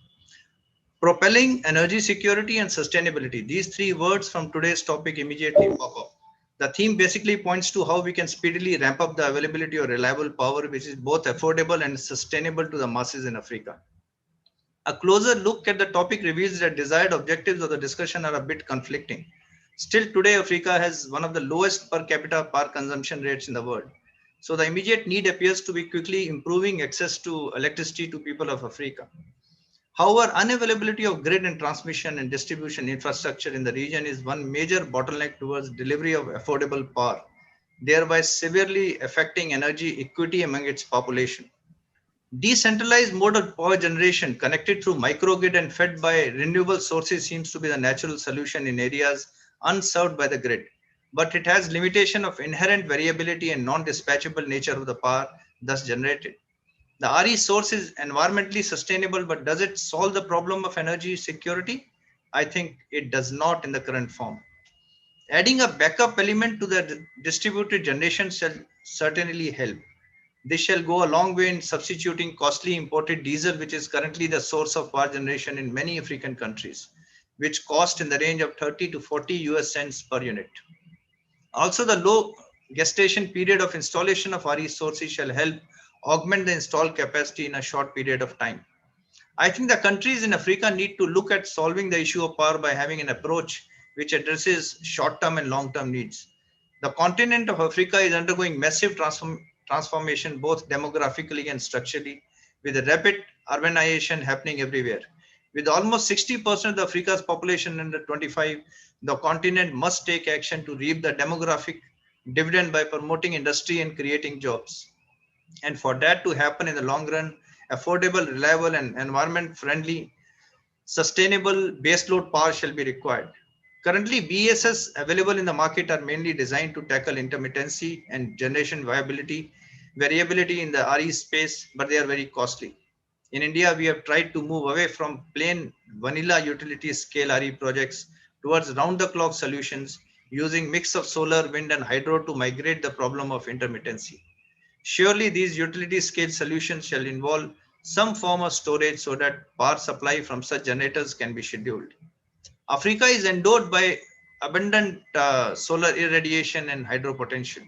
Propelling energy security and sustainability. These three words from today's topic immediately pop up. The theme basically points to how we can speedily ramp up the availability of reliable power, which is both affordable and sustainable to the masses in Africa. A closer look at the topic reveals that desired objectives of the discussion are a bit conflicting. Still today, Africa has one of the lowest per capita power consumption rates in the world. So the immediate need appears to be quickly improving access to electricity to people of Africa. However, unavailability of grid and transmission and distribution infrastructure in the region is one major bottleneck towards delivery of affordable power, thereby severely affecting energy equity among its population. Decentralized mode of power generation connected through microgrid and fed by renewable sources seems to be the natural solution in areas unserved by the grid, but it has limitation of inherent variability and non-dispatchable nature of the power thus generated. The RE source is environmentally sustainable, but does it solve the problem of energy security? I think it does not in the current form. Adding a backup element to the distributed generation shall certainly help. This shall go a long way in substituting costly imported diesel, which is currently the source of power generation in many African countries, which cost in the range of 30 to 40 US cents per unit. Also, the low gestation period of installation of RE sources shall help augment the installed capacity in a short period of time. I think the countries in Africa need to look at solving the issue of power by having an approach which addresses short-term and long-term needs. The continent of Africa is undergoing massive transformation, both demographically and structurally, with a rapid urbanization happening everywhere. With almost 60% of Africa's population under 25, the continent must take action to reap the demographic dividend by promoting industry and creating jobs. And for that to happen in the long run, affordable, reliable, and environment-friendly, sustainable baseload power shall be required. Currently, BESS available in the market are mainly designed to tackle intermittency and generation variability in the RE space, but they are very costly. In India, we have tried to move away from plain vanilla utility scale RE projects towards round-the-clock solutions using mix of solar, wind, and hydro to migrate the problem of intermittency. Surely these utility scale solutions shall involve some form of storage so that power supply from such generators can be scheduled. Africa is endowed by abundant solar irradiation and hydro potential.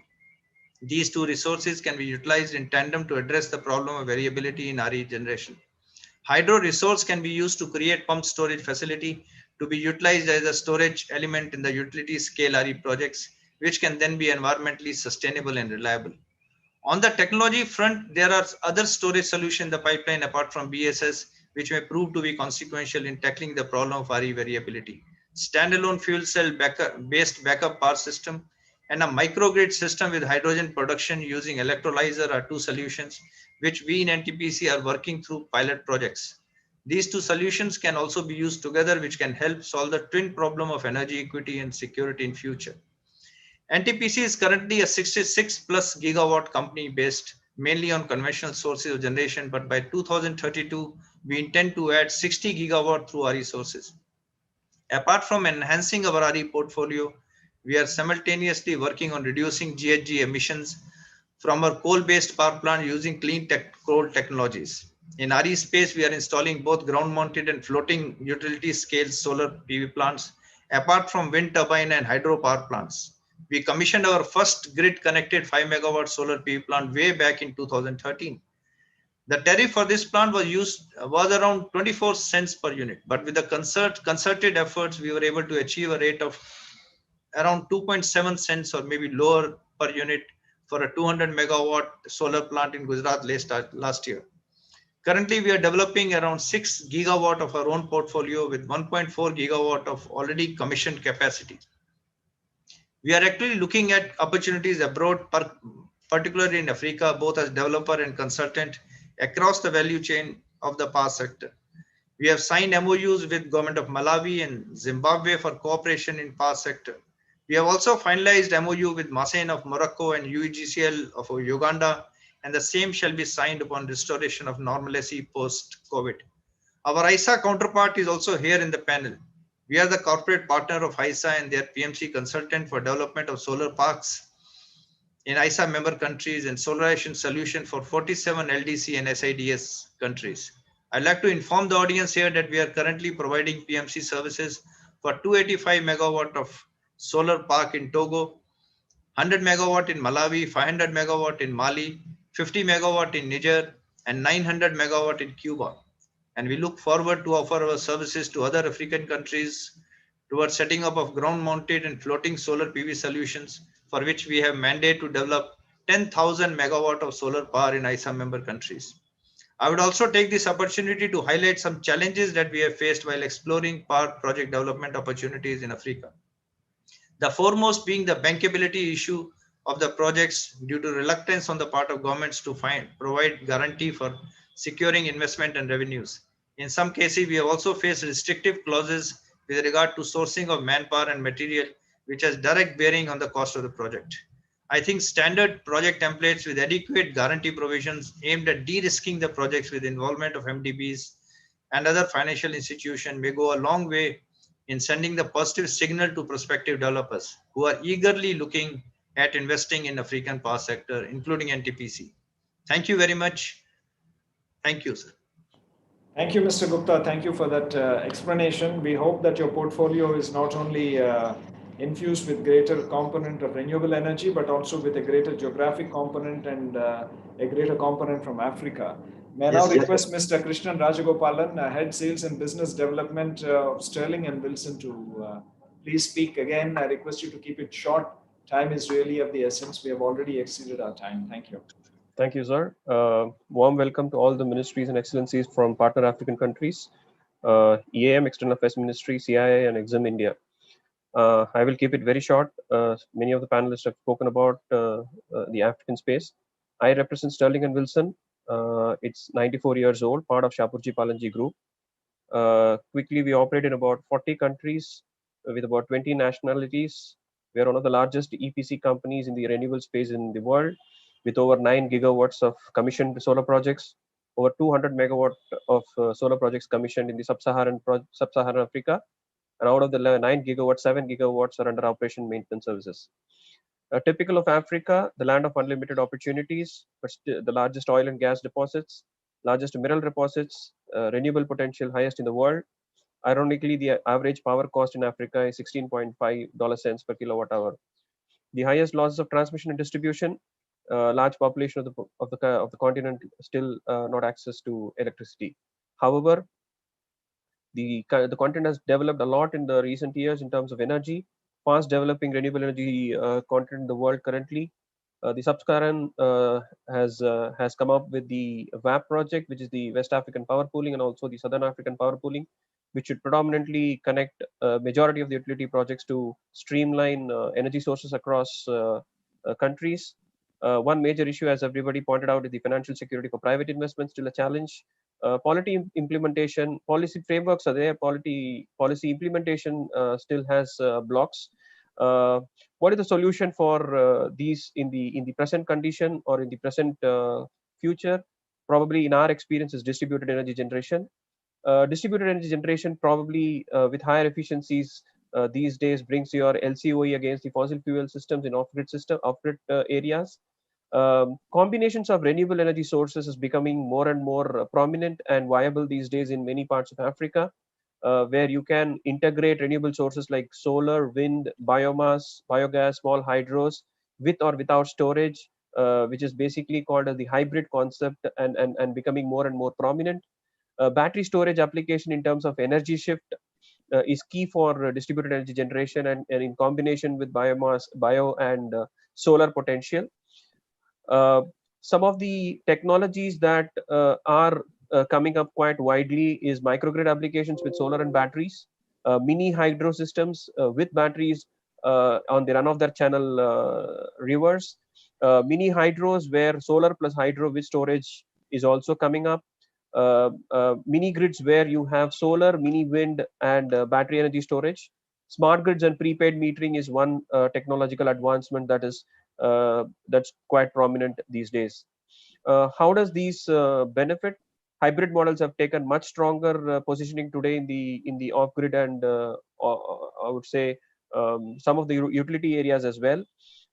These two resources can be utilized in tandem to address the problem of variability in RE generation. Hydro resource can be used to create pumped storage facility to be utilized as a storage element in the utility scale RE projects, which can then be environmentally sustainable and reliable. On the technology front, there are other storage solutions in the pipeline apart from BSS, which may prove to be consequential in tackling the problem of RE variability. Standalone fuel cell based backup power system and a microgrid system with hydrogen production using electrolyzer are two solutions which we in NTPC are working through pilot projects. These two solutions can also be used together, which can help solve the twin problem of energy equity and security in future. NTPC is currently a 66 plus gigawatt company based mainly on conventional sources of generation, but by 2032, we intend to add 60 gigawatt through RE sources. Apart from enhancing our RE portfolio, we are simultaneously working on reducing GHG emissions from our coal-based power plant using clean coal technologies. In RE space, we are installing both ground-mounted and floating utility-scale solar PV plants, apart from wind turbine and hydro power plants. We commissioned our first grid-connected 5 megawatt solar PV plant way back in 2013. The tariff for this plant was around 24 cents per unit, but with the concerted efforts, we were able to achieve a rate of around 2.7 cents or maybe lower per unit for a 200 megawatt solar plant in Gujarat last year. Currently, we are developing around 6 gigawatt of our own portfolio with 1.4 gigawatt of already commissioned capacity. We are actually looking at opportunities abroad, particularly in Africa, both as developer and consultant across the value chain of the power sector. We have signed MOUs with government of Malawi and Zimbabwe for cooperation in power sector. We have also finalized MOU with Masen of Morocco and UEGCL of Uganda, and the same shall be signed upon restoration of normalcy post-COVID. Our ISA counterpart is also here in the panel. We are the corporate partner of ISA and their PMC consultant for development of solar parks in ISA member countries and solarization solution for 47 LDC and SIDS countries. I'd like to inform the audience here that we are currently providing PMC services for 285 megawatt of solar park in Togo, 100 megawatt in Malawi, 500 megawatt in Mali, 50 megawatt in Niger, and 900 megawatt in Cuba. And we look forward to offer our services to other African countries towards setting up of ground-mounted and floating solar PV solutions, for which we have mandate to develop 10,000 megawatt of solar power in ISA member countries. I would also take this opportunity to highlight some challenges that we have faced while exploring power project development opportunities in Africa. The foremost being the bankability issue of the projects due to reluctance on the part of governments to provide guarantee for securing investment and revenues. In some cases, we have also faced restrictive clauses with regard to sourcing of manpower and material, which has direct bearing on the cost of the project. I think standard project templates with adequate guarantee provisions aimed at de-risking the projects with involvement of MDBs and other financial institutions may go a long way in sending the positive signal to prospective developers who are eagerly looking at investing in African power sector, including NTPC. Thank you very much. Thank you, sir. Thank you, Mr. Gupta. Thank you for that explanation. We hope that your portfolio is not only infused with greater component of renewable energy, but also with a greater geographic component and a greater component from Africa. May I now request Mr. Krishnan Rajagopalan, Head Sales and Business Development of Sterling and Wilson to please speak again. I request you to keep it short. Time is really of the essence. We have already exceeded our time. Thank you. Thank you, sir. Warm welcome to all the ministries and excellencies from partner African countries, EAM, External Affairs Ministry, CIA, and EXIM India. I will keep it very short. Many of the panelists have spoken about the African space. I represent Sterling and Wilson. It's 94 years old, part of Shapurji Palanji Group. Quickly, we operate in about 40 countries with about 20 nationalities. We are one of the largest EPC companies in the renewable space in the world, with over 9 gigawatts of commissioned solar projects, over 200 megawatt of solar projects commissioned in the sub-Saharan Africa. And out of the 9 gigawatts, 7 gigawatts are under operation maintenance services. Typical of Africa, the land of unlimited opportunities, but the largest oil and gas deposits, largest mineral deposits, renewable potential highest in the world, Ironically, the average power cost in Africa is $16.5 per kilowatt hour. The highest losses of transmission and distribution, large population of the continent still not access to electricity. However, the continent has developed a lot in the recent years in terms of energy, fast developing renewable energy continent in the world currently. The Sub-Saharan has come up with the WAP project, which is the West African Power Pooling, and also the Southern African Power Pooling, which should predominantly connect majority of the utility projects to streamline energy sources across countries. One major issue, as everybody pointed out, is the financial security for private investments, still a challenge. Policy implementation, policy frameworks are there, policy implementation still has blocks. What is the solution for these in the present condition or in the present future? Probably in our experience is distributed energy generation. Distributed energy generation probably with higher efficiencies these days brings your LCOE against the fossil fuel systems in off-grid areas. Combinations of renewable energy sources is becoming more and more prominent and viable these days in many parts of Africa, where you can integrate renewable sources like solar, wind, biomass, biogas, small hydros, with or without storage, which is basically called as the hybrid concept and becoming more and more prominent. Battery storage application in terms of energy shift is key for distributed energy generation and in combination with biomass, bio and solar potential. Some of the technologies that are coming up quite widely is microgrid applications with solar and batteries, mini hydro systems with batteries on the run of their channel rivers, mini hydros where solar plus hydro with storage is also coming up, mini grids where you have solar, mini wind and battery energy storage. Smart grids and prepaid metering is one technological advancement that is that's quite prominent these days. How does these benefit? Hybrid models have taken much stronger positioning today in the off-grid and I would say some of the utility areas as well.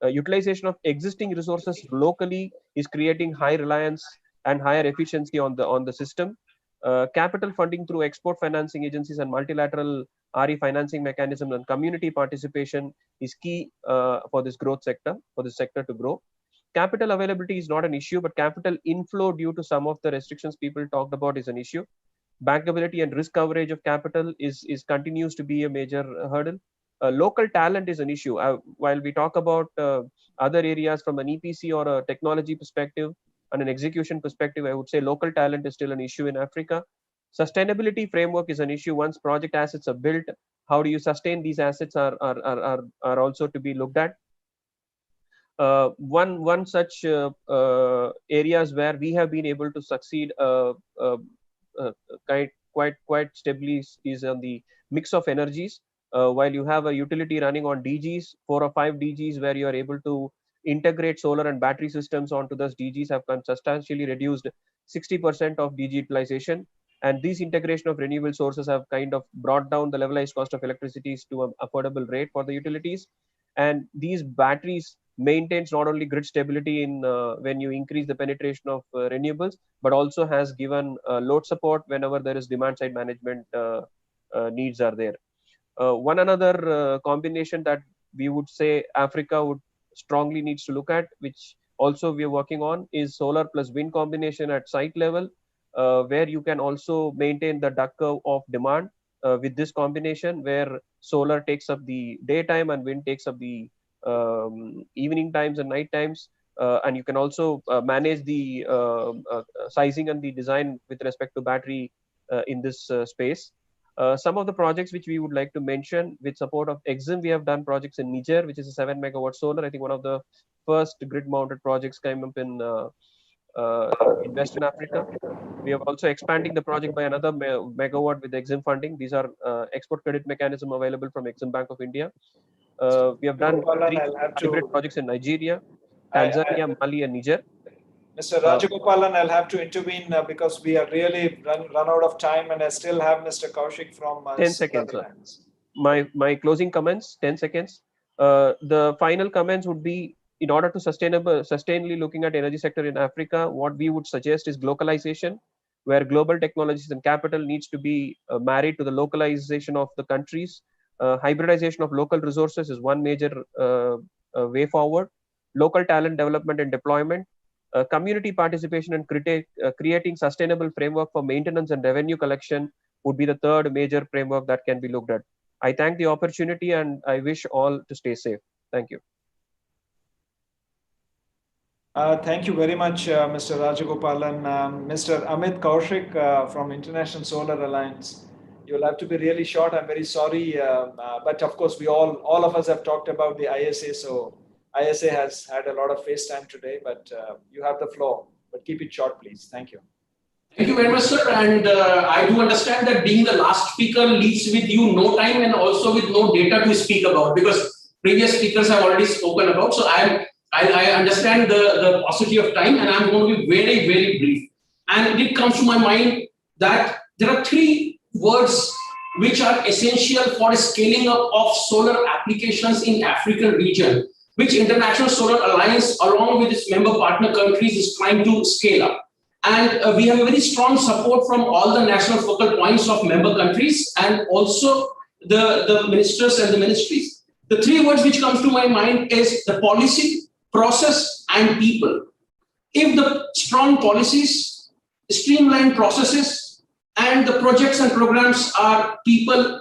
Utilization of existing resources locally is creating high reliance and higher efficiency on the system. Capital funding through export financing agencies and multilateral RE financing mechanism and community participation is key for this sector to grow. Capital availability is not an issue, but capital inflow due to some of the restrictions people talked about is an issue. Bankability and risk coverage of capital is continues to be a major hurdle. Local talent is an issue. While we talk about other areas from an EPC or a technology perspective and an execution perspective, I would say local talent is still an issue in Africa. Sustainability framework is an issue. Once project assets are built, how do you sustain these assets are also to be looked at. One such areas where we have been able to succeed quite stably is on the mix of energies. While you have a utility running on DGs, 4 or 5 DGs, where you are able to integrate solar and battery systems onto those DGs have substantially reduced 60% of DG utilization. And these integration of renewable sources have kind of brought down the levelized cost of electricity to an affordable rate for the utilities. And these batteries maintains not only grid stability in when you increase the penetration of renewables, but also has given load support whenever there is demand side management needs are there. One another combination that we would say Africa would strongly needs to look at, which also we are working on, is solar plus wind combination at site level, where you can also maintain the duck curve of demand with this combination, where solar takes up the daytime and wind takes up the evening times and night times, and you can also manage the sizing and the design with respect to battery in this space. Some of the projects which we would like to mention with support of EXIM, we have done projects in Niger, which is a 7 megawatt solar. I think one of the first grid mounted projects came up in Western Africa. We are also expanding the project by another megawatt with EXIM funding. These are export credit mechanism available from EXIM Bank of India. We have done 3 hybrid projects in Nigeria, Tanzania, Mali, and Niger. Mr. Rajagopalan, I'll have to intervene because we are really run out of time, and I still have Mr. Kaushik from 10 seconds. My closing comments, 10 seconds. The final comments would be, in order to sustainably looking at energy sector in Africa, what we would suggest is localization. where global technologies and capital needs to be married to the localization of the countries. Hybridization of local resources is one major way forward. Local talent development and deployment, community participation and creating sustainable framework for maintenance and revenue collection would be the third major framework that can be looked at. I thank the opportunity and I wish all to stay safe. Thank you. Thank you very much, Mr. Rajagopalan. Mr. Amit Kaushik from International Solar Alliance. You'll have to be really short. I'm very sorry, but of course, we all of us have talked about the ISA. So ISA has had a lot of face time today, but you have the floor. But keep it short, please. Thank you. Thank you very much, sir. And I do understand that being the last speaker leaves with you no time and also with no data to speak about, because previous speakers have already spoken about. So I understand the paucity of time, and I'm going to be very, very brief. And it comes to my mind that there are three words which are essential for scaling up of solar applications in African region, which International Solar Alliance, along with its member partner countries, is trying to scale up. And we have a very strong support from all the national focal points of member countries and also the ministers and the ministries. The three words which comes to my mind is the policy, process, and people. If the strong policies, streamlined processes, and the projects and programs are people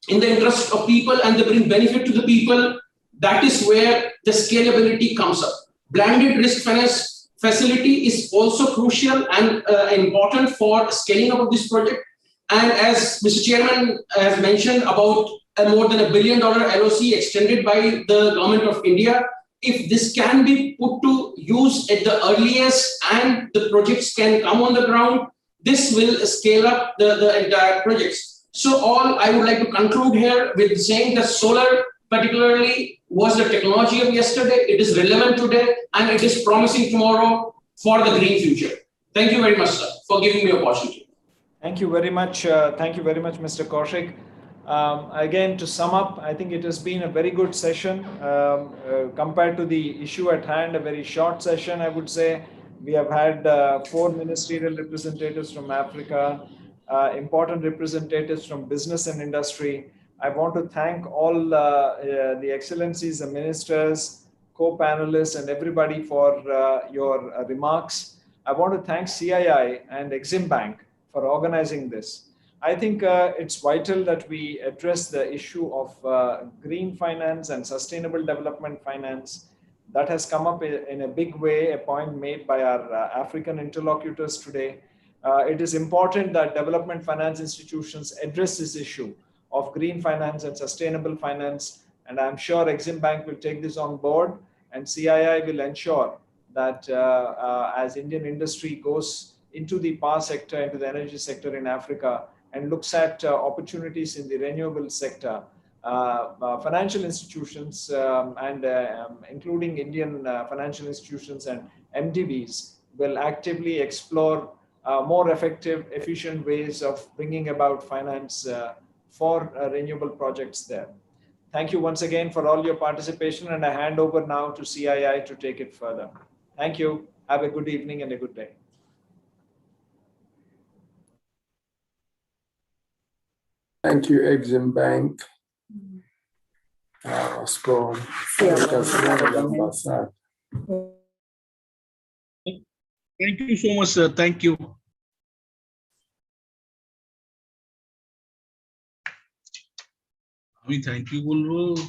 in the interest of people and they bring benefit to the people, that is where the scalability comes up. Blended risk finance facility is also crucial and important for scaling up of this project. And as Mr. Chairman has mentioned about more than $1 billion LOC extended by the government of India, if this can be put to use at the earliest and the projects can come on the ground, this will scale up the entire projects. So all I would like to conclude here with saying that solar particularly was the technology of yesterday, it is relevant today, and it is promising tomorrow for the green future. Thank you very much, sir, for giving me the opportunity. Thank you very much. Thank you very much, Mr. Kaushik. Again, to sum up, I think it has been a very good session compared to the issue at hand, a very short session, I would say. We have had 4 ministerial representatives from Africa, important representatives from business and industry. I want to thank all the excellencies, the ministers, co-panelists, and everybody for your remarks. I want to thank CII and Exim Bank for organizing this. I think it's vital that we address the issue of green finance and sustainable development finance. That has come up in a big way, a point made by our African interlocutors today. It is important that development finance institutions address this issue of green finance and sustainable finance. And I'm sure Exim Bank will take this on board, and CII will ensure that as Indian industry goes into the power sector, into the energy sector in Africa, and looks at opportunities in the renewable sector, financial institutions and including Indian financial institutions and MDBs will actively explore more effective, efficient ways of bringing about finance for renewable projects there. Thank you once again for all your participation, and I hand over now to CII to take it further. Thank you. Have a good evening and a good day. Thank you, Exim Bank. Thank you so much, sir. Thank you. Thank you, Gulru.